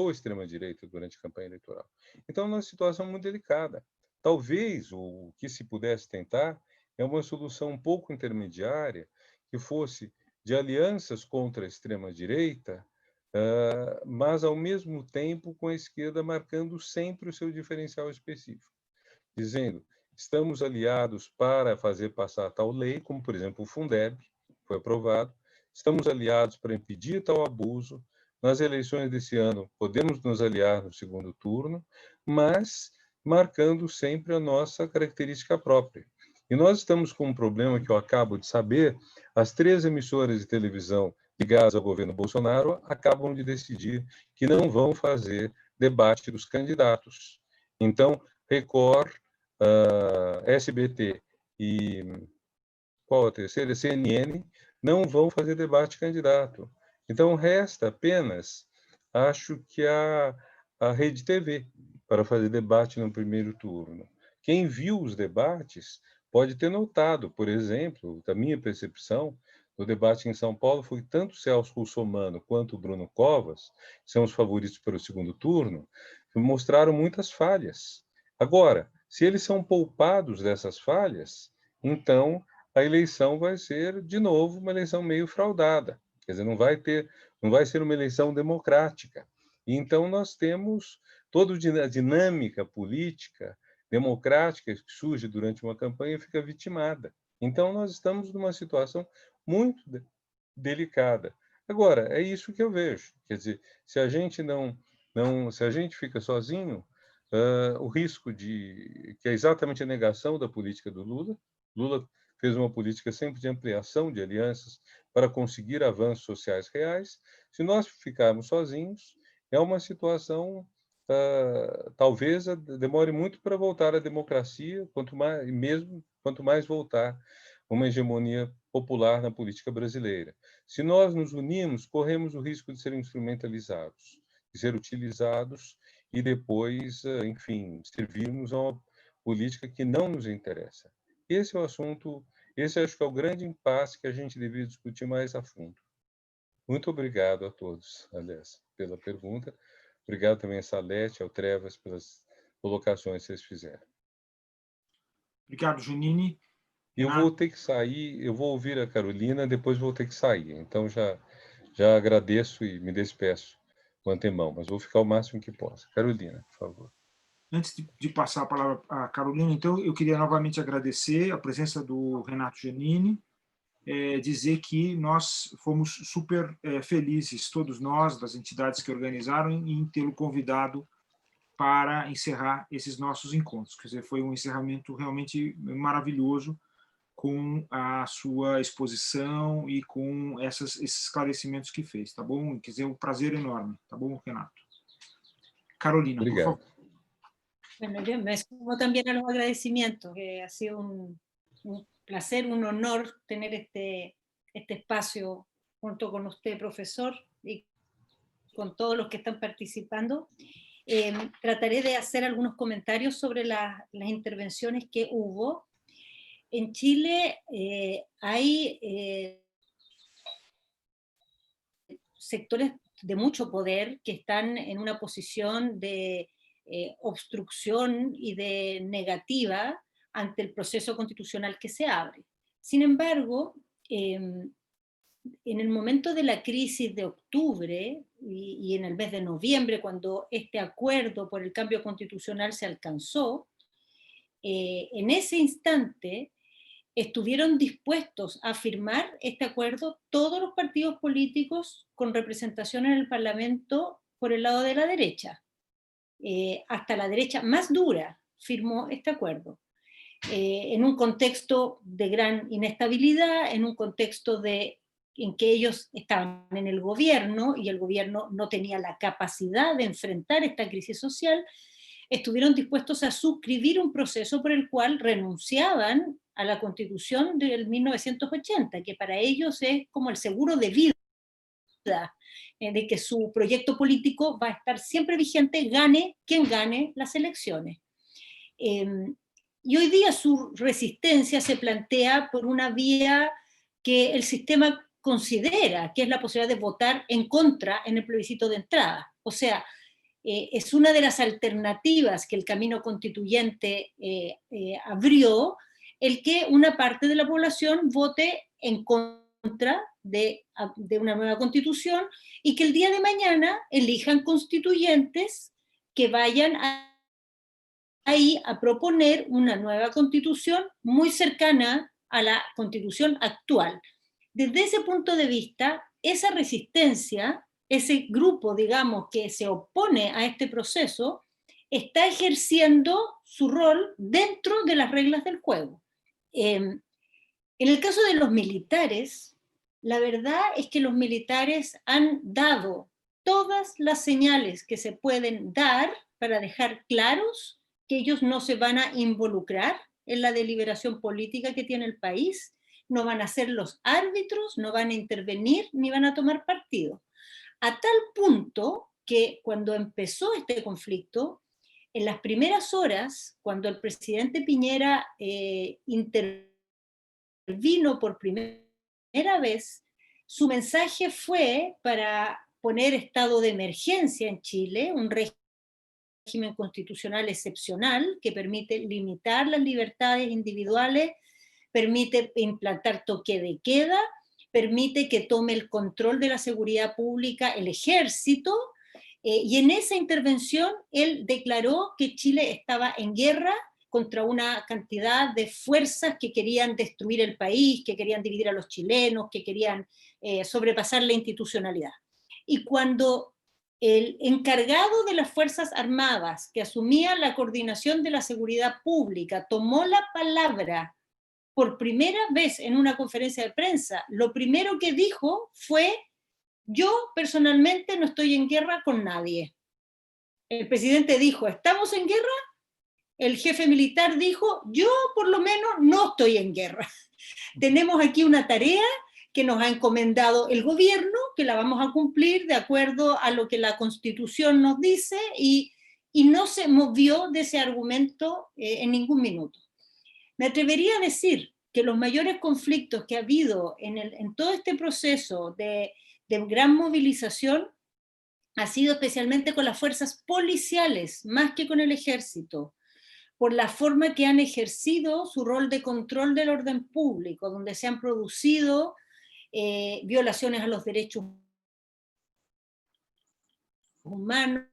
a extrema-direita durante a campanha eleitoral. Então, é uma situação muito delicada. Talvez o que se pudesse tentar é uma solução um pouco intermediária, que fosse de alianças contra a extrema-direita, mas, ao mesmo tempo, com a esquerda marcando sempre o seu diferencial específico, dizendo, estamos aliados para fazer passar tal lei, como, por exemplo, o Fundeb, foi aprovado, estamos aliados para impedir tal abuso, nas eleições desse ano podemos nos aliar no segundo turno, mas marcando sempre a nossa característica própria. E nós estamos com um problema que eu acabo de saber, as 3 emissoras de televisão ligadas ao governo Bolsonaro acabam de decidir que não vão fazer debate dos candidatos. Então, Record, SBT e qual a terceira? CNN, não vão fazer debate candidato. Então, resta apenas, acho que a Rede TV, para fazer debate no primeiro turno. Quem viu os debates pode ter notado, por exemplo, da minha percepção, no debate em São Paulo foi tanto Celso Russomano quanto Bruno Covas, que são os favoritos para o segundo turno, que mostraram muitas falhas. Agora, se eles são poupados dessas falhas, então a eleição vai ser, de novo, uma eleição meio fraudada. Quer dizer, não vai ser uma eleição democrática. E então nós temos toda a dinâmica política democrática que surge durante uma campanha fica vitimada. Então nós estamos numa situação muito delicada. Agora, é isso que eu vejo. Quer dizer, se a gente se a gente fica sozinho, o risco que é exatamente a negação da política do Lula. Lula fez uma política sempre de ampliação de alianças para conseguir avanços sociais reais. Se nós ficarmos sozinhos, é uma situação talvez demore muito para voltar à democracia, quanto mais voltar uma hegemonia popular na política brasileira. Se nós nos unirmos, corremos o risco de ser instrumentalizados, de ser utilizados e depois, enfim, servirmos a uma política que não nos interessa. Esse é o assunto, esse acho que é o grande impasse que a gente deveria discutir mais a fundo. Muito obrigado a todos, aliás, pela pergunta. Obrigado também a Salete, ao Trevas, pelas colocações que vocês fizeram. Obrigado, Giannini. Eu vou ter que sair, eu vou ouvir a Carolina, depois vou ter que sair. Então, já agradeço e me despeço com antemão, mas vou ficar o máximo que possa. Carolina, por favor. Antes de passar a palavra à Carolina, então, eu queria novamente agradecer a presença do Renato Giannini, dizer que nós fomos super felizes, todos nós, das entidades que organizaram, em tê-lo convidado para encerrar esses nossos encontros. Quer dizer, foi um encerramento realmente maravilhoso, com a sua exposição e com esses esclarecimentos que fez, tá bom? Quer dizer, um prazer enorme, tá bom, Renato? Carolina, Obrigado. por favor. Bueno, yo me sumo también a los agradecimientos, que ha sido un placer, un honor tener este espacio junto con usted, profesor, y con todos los que están participando. Trataré de hacer algunos comentarios sobre las intervenciones que hubo. En Chile hay sectores de mucho poder que están en una posición de obstrucción y de negativa ante el proceso constitucional que se abre. Sin embargo, en el momento de la crisis de octubre y en el mes de noviembre, cuando este acuerdo por el cambio constitucional se alcanzó, en ese instante estuvieron dispuestos a firmar este acuerdo todos los partidos políticos con representación en el Parlamento por el lado de la derecha. Hasta la derecha más dura firmó este acuerdo. En un contexto de gran inestabilidad, en un contexto en que ellos estaban en el gobierno y el gobierno no tenía la capacidad de enfrentar esta crisis social, estuvieron dispuestos a suscribir un proceso por el cual renunciaban a la Constitución del 1980, que para ellos es como el seguro de vida, de que su proyecto político va a estar siempre vigente, gane quien gane las elecciones. Y hoy día su resistencia se plantea por una vía que el sistema considera, que es la posibilidad de votar en contra en el plebiscito de entrada. O sea, es una de las alternativas que el camino constituyente abrió, el que una parte de la población vote en contra de una nueva constitución y que el día de mañana elijan constituyentes que vayan ahí a proponer una nueva constitución muy cercana a la constitución actual. Desde ese punto de vista, esa resistencia, ese grupo, digamos, que se opone a este proceso, está ejerciendo su rol dentro de las reglas del juego. En el caso de los militares, la verdad es que los militares han dado todas las señales que se pueden dar para dejar claros que ellos no se van a involucrar en la deliberación política que tiene el país, no van a ser los árbitros, no van a intervenir ni van a tomar partido. A tal punto que cuando empezó este conflicto, en las primeras horas, cuando el presidente Piñera intervino por primera vez, su mensaje fue para poner estado de emergencia en Chile, un régimen constitucional excepcional que permite limitar las libertades individuales, permite implantar toque de queda, permite que tome el control de la seguridad pública el ejército, y en esa intervención él declaró que Chile estaba en guerra contra una cantidad de fuerzas que querían destruir el país, que querían dividir a los chilenos, que querían sobrepasar la institucionalidad. Y cuando el encargado de las Fuerzas Armadas, que asumía la coordinación de la seguridad pública, tomó la palabra por primera vez en una conferencia de prensa, lo primero que dijo fue: yo personalmente no estoy en guerra con nadie. El presidente dijo: ¿estamos en guerra? El jefe militar dijo: yo por lo menos no estoy en guerra. Tenemos aquí una tarea que nos ha encomendado el gobierno, que la vamos a cumplir de acuerdo a lo que la Constitución nos dice, y no se movió de ese argumento en ningún minuto. Me atrevería a decir que los mayores conflictos que ha habido en todo este proceso de gran movilización ha sido especialmente con las fuerzas policiales, más que con el ejército, por la forma que han ejercido su rol de control del orden público, donde se han producido violaciones a los derechos humanos,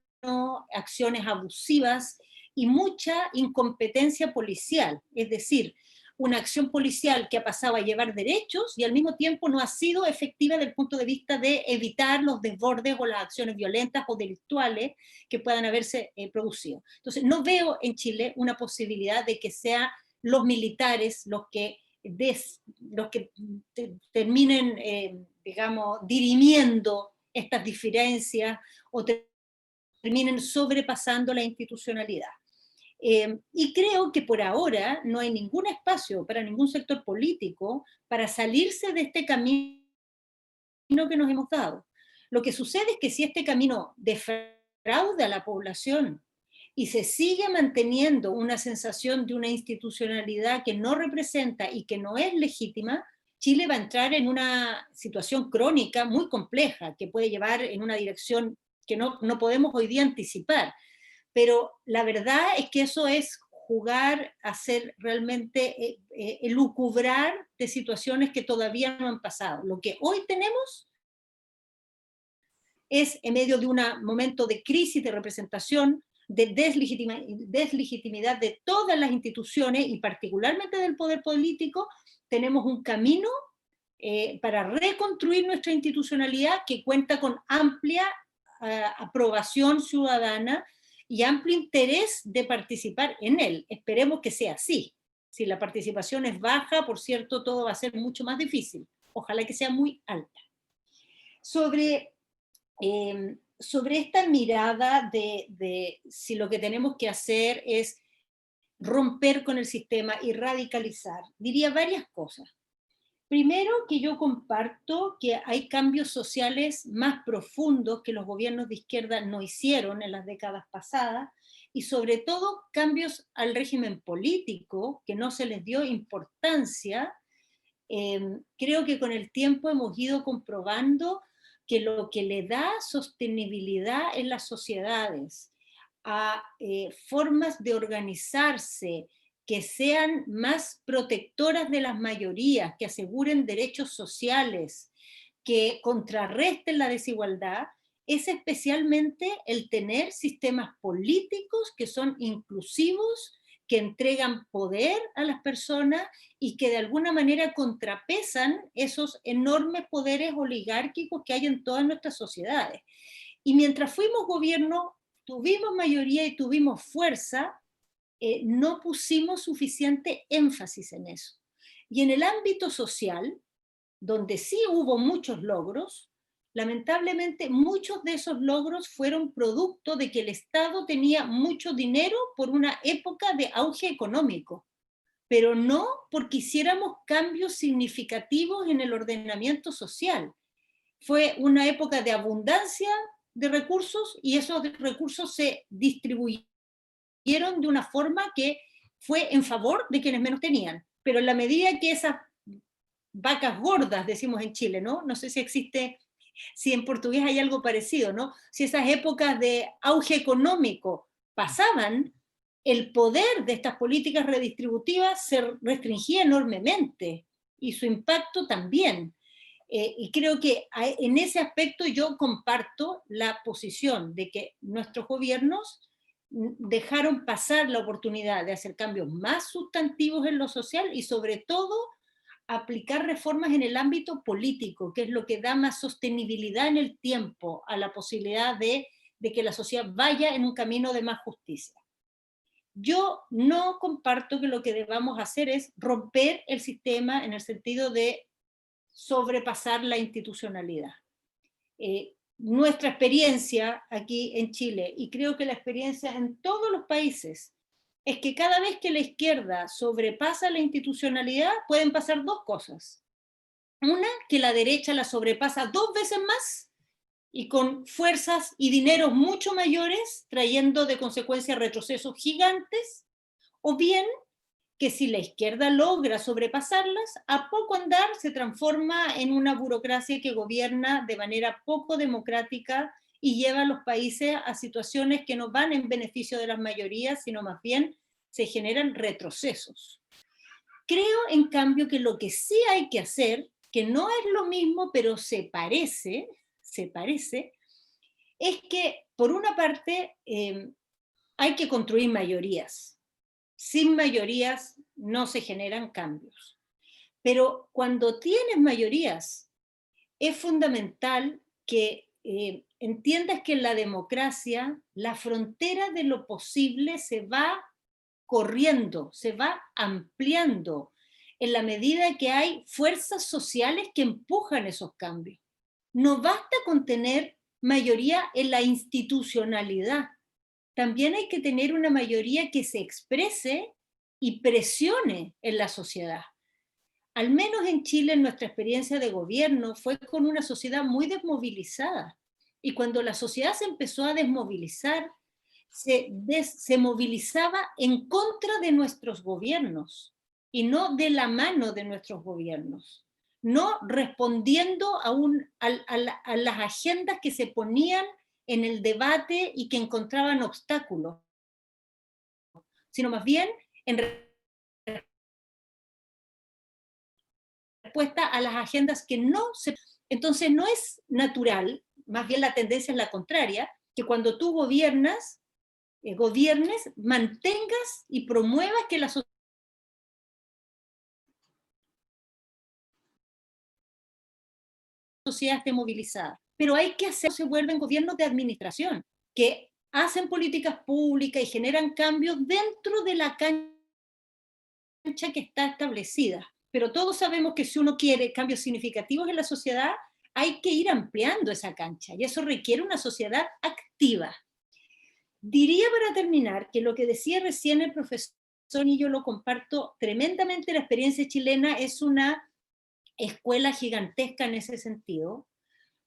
acciones abusivas y mucha incompetencia policial, es decir, una acción policial que ha pasado a llevar derechos y al mismo tiempo no ha sido efectiva desde el punto de vista de evitar los desbordes o las acciones violentas o delictuales que puedan haberse producido. Entonces, no veo en Chile una posibilidad de que sean los militares los que terminen, digamos, dirimiendo estas diferencias o terminen sobrepasando la institucionalidad. Y creo que por ahora no hay ningún espacio para ningún sector político para salirse de este camino que nos hemos dado. Lo que sucede es que si este camino defrauda a la población y se sigue manteniendo una sensación de una institucionalidad que no representa y que no es legítima, Chile va a entrar en una situación crónica muy compleja que puede llevar en una dirección que no podemos hoy día anticipar. Pero la verdad es que eso es jugar a ser realmente elucubrar de situaciones que todavía no han pasado. Lo que hoy tenemos es en medio de un momento de crisis de representación, de deslegitimidad de todas las instituciones y particularmente del poder político. Tenemos un camino para reconstruir nuestra institucionalidad que cuenta con amplia aprobación ciudadana y amplio interés de participar en él. Esperemos que sea así. Si la participación es baja, por cierto, todo va a ser mucho más difícil. Ojalá que sea muy alta. Sobre esta mirada de si lo que tenemos que hacer es romper con el sistema y radicalizar, diría varias cosas. Primero, que yo comparto que hay cambios sociales más profundos que los gobiernos de izquierda no hicieron en las décadas pasadas, y sobre todo cambios al régimen político que no se les dio importancia. Creo que con el tiempo hemos ido comprobando que lo que le da sostenibilidad en las sociedades a formas de organizarse que sean más protectoras de las mayorías, que aseguren derechos sociales, que contrarresten la desigualdad, es especialmente el tener sistemas políticos que son inclusivos, que entregan poder a las personas y que de alguna manera contrapesan esos enormes poderes oligárquicos que hay en todas nuestras sociedades. Y mientras fuimos gobierno, tuvimos mayoría y tuvimos fuerza, no pusimos suficiente énfasis en eso. Y en el ámbito social, donde sí hubo muchos logros, lamentablemente muchos de esos logros fueron producto de que el Estado tenía mucho dinero por una época de auge económico, pero no porque hiciéramos cambios significativos en el ordenamiento social. Fue una época de abundancia de recursos y esos recursos se distribuyeron de una forma que fue en favor de quienes menos tenían. Pero en la medida que vacas gordas, decimos en Chile, ¿no? No sé si existe, si en portugués hay algo parecido, ¿no? Si esas épocas de auge económico pasaban, el poder de estas políticas redistributivas se restringía enormemente, y su impacto también. Y creo que en ese aspecto yo comparto la posición de que nuestros gobiernos dejaron pasar la oportunidad de hacer cambios más sustantivos en lo social y sobre todo aplicar reformas en el ámbito político, que es lo que da más sostenibilidad en el tiempo a la posibilidad de que la sociedad vaya en un camino de más justicia. Yo no comparto que lo que debamos hacer es romper el sistema en el sentido de sobrepasar la institucionalidad. Nuestra experiencia aquí en Chile, y creo que la experiencia en todos los países, es que cada vez que la izquierda sobrepasa la institucionalidad, pueden pasar dos cosas. Una, que la derecha la sobrepasa 2 veces más, y con fuerzas y dineros mucho mayores, trayendo de consecuencia retrocesos gigantes, o bien que si la izquierda logra sobrepasarlas, a poco andar se transforma en una burocracia que gobierna de manera poco democrática y lleva a los países a situaciones que no van en beneficio de las mayorías, sino más bien se generan retrocesos. Creo, en cambio, que lo que sí hay que hacer, que no es lo mismo, pero se parece, es que, por una parte, hay que construir mayorías. Sin mayorías no se generan cambios. Pero cuando tienes mayorías, es fundamental que entiendas que en la democracia la frontera de lo posible se va corriendo, se va ampliando en la medida que hay fuerzas sociales que empujan esos cambios. No basta con tener mayoría en la institucionalidad. También hay que tener una mayoría que se exprese y presione en la sociedad. Al menos en Chile, en nuestra experiencia de gobierno, fue con una sociedad muy desmovilizada. Y cuando la sociedad se empezó a desmovilizar, se movilizaba en contra de nuestros gobiernos y no de la mano de nuestros gobiernos, no respondiendo a las agendas que se ponían en el debate y que encontraban obstáculos, sino más bien en respuesta a las agendas que no se... Entonces no es natural, más bien la tendencia es la contraria, que cuando tú gobiernes, mantengas y promuevas que la sociedad esté movilizada. Pero hay que hacer, se vuelven gobiernos de administración, que hacen políticas públicas y generan cambios dentro de la cancha que está establecida. Pero todos sabemos que si uno quiere cambios significativos en la sociedad, hay que ir ampliando esa cancha, y eso requiere una sociedad activa. Diría para terminar que lo que decía recién el profesor, y yo lo comparto tremendamente, la experiencia chilena es una escuela gigantesca en ese sentido.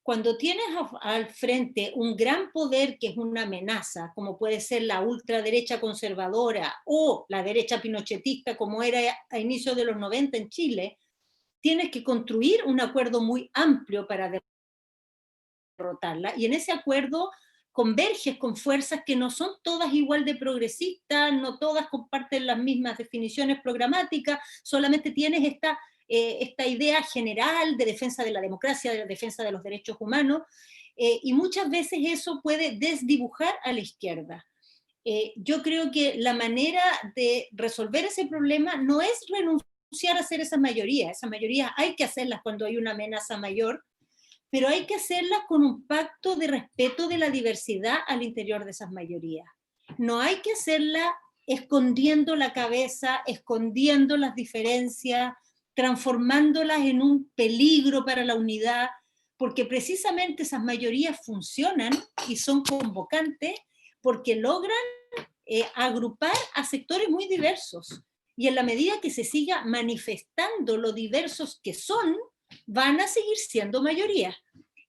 Cuando tienes al frente un gran poder que es una amenaza, como puede ser la ultraderecha conservadora o la derecha pinochetista, como era a inicios de los 90 en Chile, tienes que construir un acuerdo muy amplio para derrotarla, y en ese acuerdo converges con fuerzas que no son todas igual de progresistas, no todas comparten las mismas definiciones programáticas, solamente tienes esta idea general de defensa de la democracia, de defensa de los derechos humanos, y muchas veces eso puede desdibujar a la izquierda. Yo creo que la manera de resolver ese problema no es renunciar a hacer esas mayorías hay que hacerlas cuando hay una amenaza mayor, pero hay que hacerlas con un pacto de respeto de la diversidad al interior de esas mayorías. No hay que hacerlas escondiendo la cabeza, escondiendo las diferencias, transformándolas en un peligro para la unidad, porque precisamente esas mayorías funcionan y son convocantes porque logran agrupar a sectores muy diversos, y en la medida que se siga manifestando lo diversos que son, van a seguir siendo mayoría.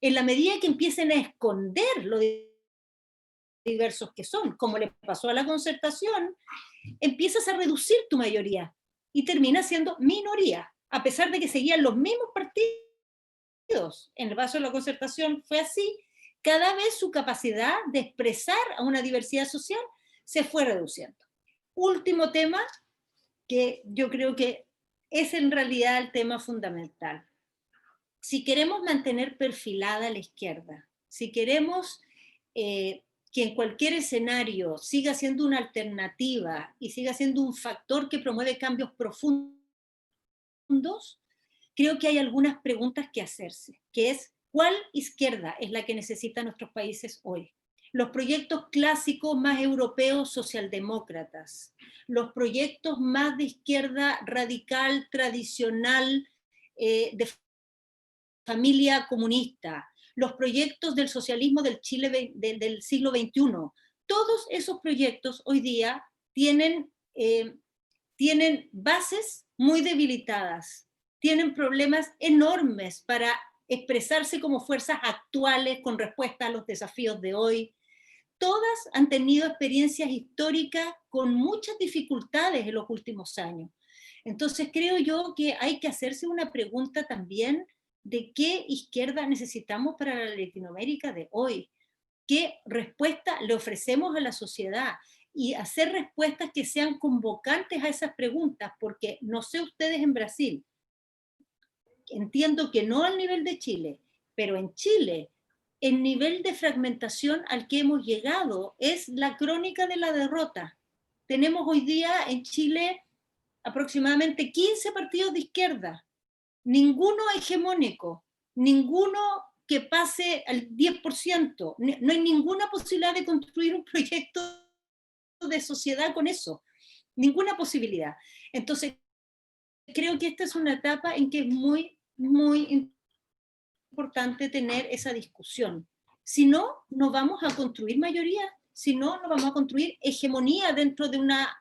En la medida que empiecen a esconder lo diversos que son, como le pasó a la concertación, empiezas a reducir tu mayoría y termina siendo minoría. a pesar de que seguían los mismos partidos. En el caso de la Concertación fue así, cada vez su capacidad de expresar a una diversidad social se fue reduciendo. Último tema, que yo creo que es en realidad el tema fundamental. Si queremos mantener perfilada la izquierda, si queremos que en cualquier escenario siga siendo una alternativa y siga siendo un factor que promueve cambios profundos, creo que hay algunas preguntas que hacerse, que es, ¿cuál izquierda es la que necesitan nuestros países hoy? Los proyectos clásicos más europeos socialdemócratas, los proyectos más de izquierda radical, tradicional, de familia comunista, los proyectos del socialismo del Chile del siglo XXI, todos esos proyectos hoy día tienen bases muy debilitadas, tienen problemas enormes para expresarse como fuerzas actuales con respuesta a los desafíos de hoy. Todas han tenido experiencias históricas con muchas dificultades en los últimos años. Entonces creo yo que hay que hacerse una pregunta también de qué izquierda necesitamos para la Latinoamérica de hoy, qué respuesta le ofrecemos a la sociedad, y hacer respuestas que sean convocantes a esas preguntas, porque no sé ustedes en Brasil, entiendo que no al nivel de Chile, pero en Chile, el nivel de fragmentación al que hemos llegado es la crónica de la derrota. Tenemos hoy día en Chile aproximadamente 15 partidos de izquierda, ninguno hegemónico, ninguno que pase al 10%, no hay ninguna posibilidad de construir un proyecto de sociedad con eso, ninguna posibilidad. Entonces, creo que esta es una etapa en que es muy, muy importante tener esa discusión. Si no, no vamos a construir mayoría, si no, no vamos a construir hegemonía dentro de una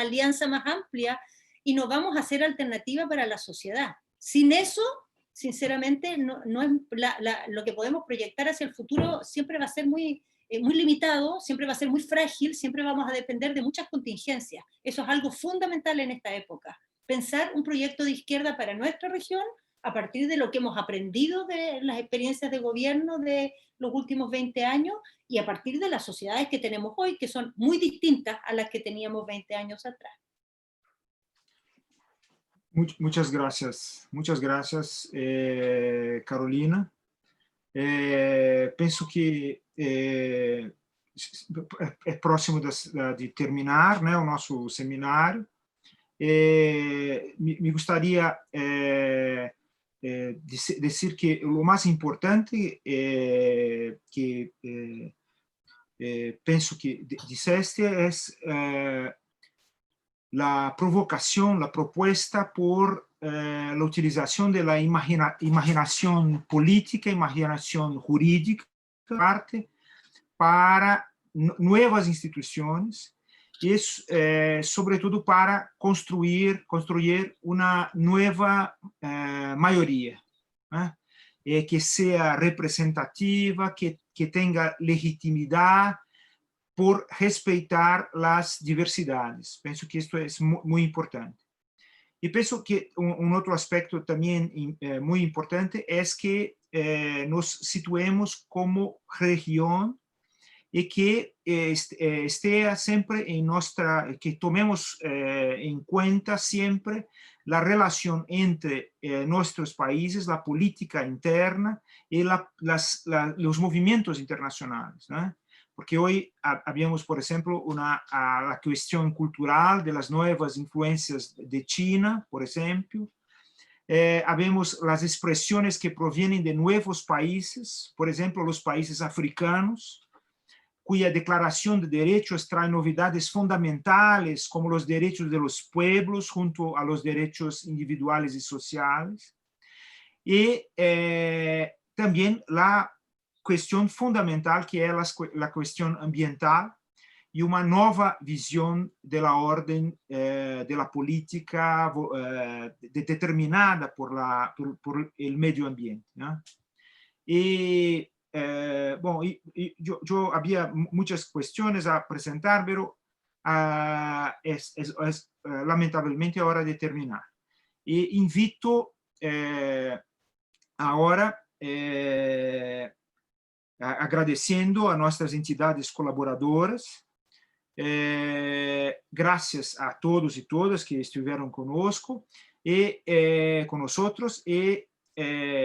alianza más amplia y no vamos a hacer alternativa para la sociedad. Sin eso, sinceramente, no es lo que podemos proyectar hacia el futuro siempre va a ser muy limitado, siempre va a ser muy frágil, siempre vamos a depender de muchas contingencias. Eso es algo fundamental en esta época. Pensar un proyecto de izquierda para nuestra región a partir de lo que hemos aprendido de las experiencias de gobierno de los últimos 20 años y a partir de las sociedades que tenemos hoy, que son muy distintas a las que teníamos 20 años atrás. Muchas gracias, Carolina. Penso que é próximo de terminar, né, o nosso seminário. Me gostaria dizer que o mais importante que penso que disseste é la provocación, la propuesta por la utilización de la imaginación política, imaginación jurídica, para nuevas instituciones y sobre todo para construir una nueva mayoría, que sea representativa, que tenga legitimidad, por respeitar las diversidades. Pienso que esto es muy importante. Y pienso que un otro aspecto también muy importante es que nos situemos como región y que esté siempre que tomemos en cuenta siempre la relación entre nuestros países, la política interna y los movimientos internacionales, ¿no? Porque hoy habíamos, por ejemplo, la cuestión cultural de las nuevas influencias de China, por ejemplo. Habemos las expresiones que provienen de nuevos países, por ejemplo, los países africanos, cuya declaración de derechos trae novedades fundamentales, como los derechos de los pueblos junto a los derechos individuales y sociales. Y también la cuestión fundamental que es la cuestión ambiental y una nueva visión de la orden de la política determinada por el medio ambiente, ¿no? Y bueno, yo había muchas cuestiones a presentar, pero es lamentablemente hora de terminar. E invito agora, agradecendo a nossas entidades colaboradoras, graças a todos e todas que estiveram conosco e com nós, e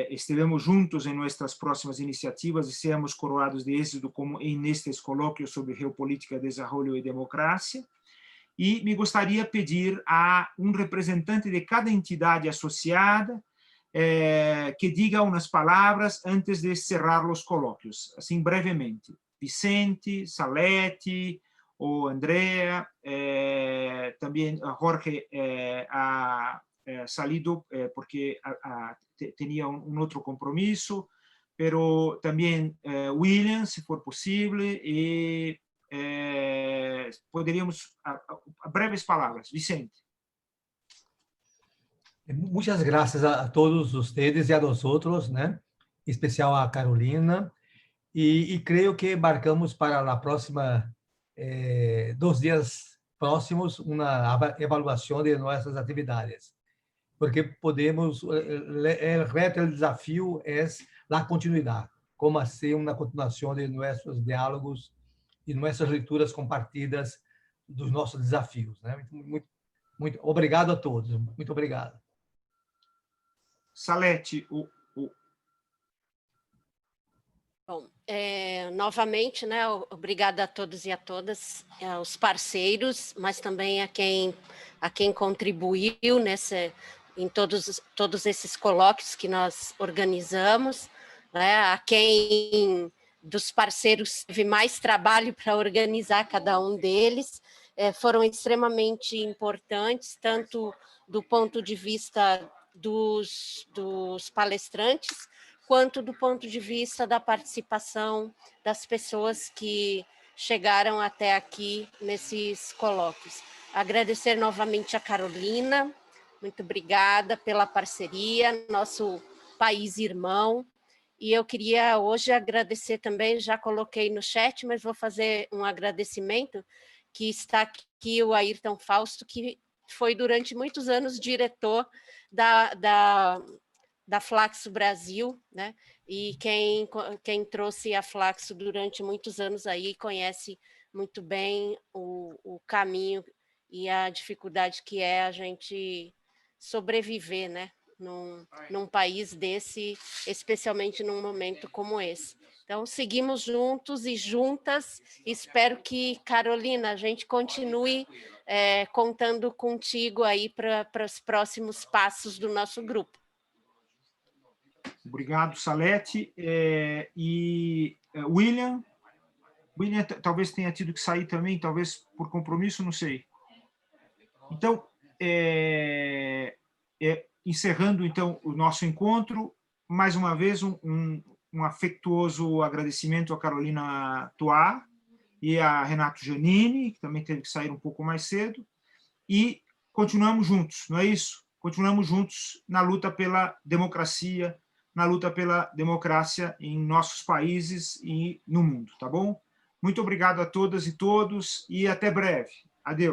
estivemos juntos em nossas próximas iniciativas e sermos coroados de êxito como nestes colóquios sobre geopolítica, desenvolvimento e democracia. E me gostaria de pedir a representante de cada entidade associada que diga umas palavras antes de cerrar os colóquios, assim brevemente. Vicente, Salete, ou Andrea, também Jorge ha salido porque tinha outro compromisso, pero também William, se for possível, e poderíamos, breves palavras. Vicente. Muchas gracias a todos ustedes y a nosotros, ¿no? En especial a Carolina. Y creo que marcamos para la próxima, 2 días próximos, una evaluación de nuestras actividades. Porque podemos, el reto, el desafío es la continuidad, cómo hacer una continuación de nuestros diálogos y nuestras lecturas compartidas dos nossos desafios, né? Muito obrigado a todos, muito obrigado. Salete, Bom, novamente, né, obrigada a todos e a todas, aos parceiros, mas também a quem contribuiu em todos esses colóquios que nós organizamos, né, a quem dos parceiros teve mais trabalho para organizar cada um deles, foram extremamente importantes, tanto do ponto de vista dos palestrantes, quanto do ponto de vista da participação das pessoas que chegaram até aqui nesses colóquios. Agradecer novamente a Carolina, muito obrigada pela parceria, nosso país irmão, e eu queria hoje agradecer também, já coloquei no chat, mas vou fazer um agradecimento, que está aqui o Ayrton Fausto, que foi durante muitos anos diretor da Flaxo Brasil, né? E quem trouxe a Flaxo durante muitos anos aí conhece muito bem o caminho e a dificuldade que é a gente sobreviver, né? Num país desse, especialmente num momento como esse. Então, seguimos juntos e juntas. Espero que, Carolina, a gente continue contando contigo aí para os próximos passos do nosso grupo. Obrigado, Salete. William talvez tenha tido que sair também, talvez por compromisso, não sei. Então, encerrando então o nosso encontro, mais uma vez um afetuoso agradecimento a Carolina Toá e a Renato Giannini, que também teve que sair um pouco mais cedo, e continuamos juntos, não é isso? Continuamos juntos na luta pela democracia, na luta pela democracia em nossos países e no mundo, tá bom? Muito obrigado a todas e todos e até breve. Adeus.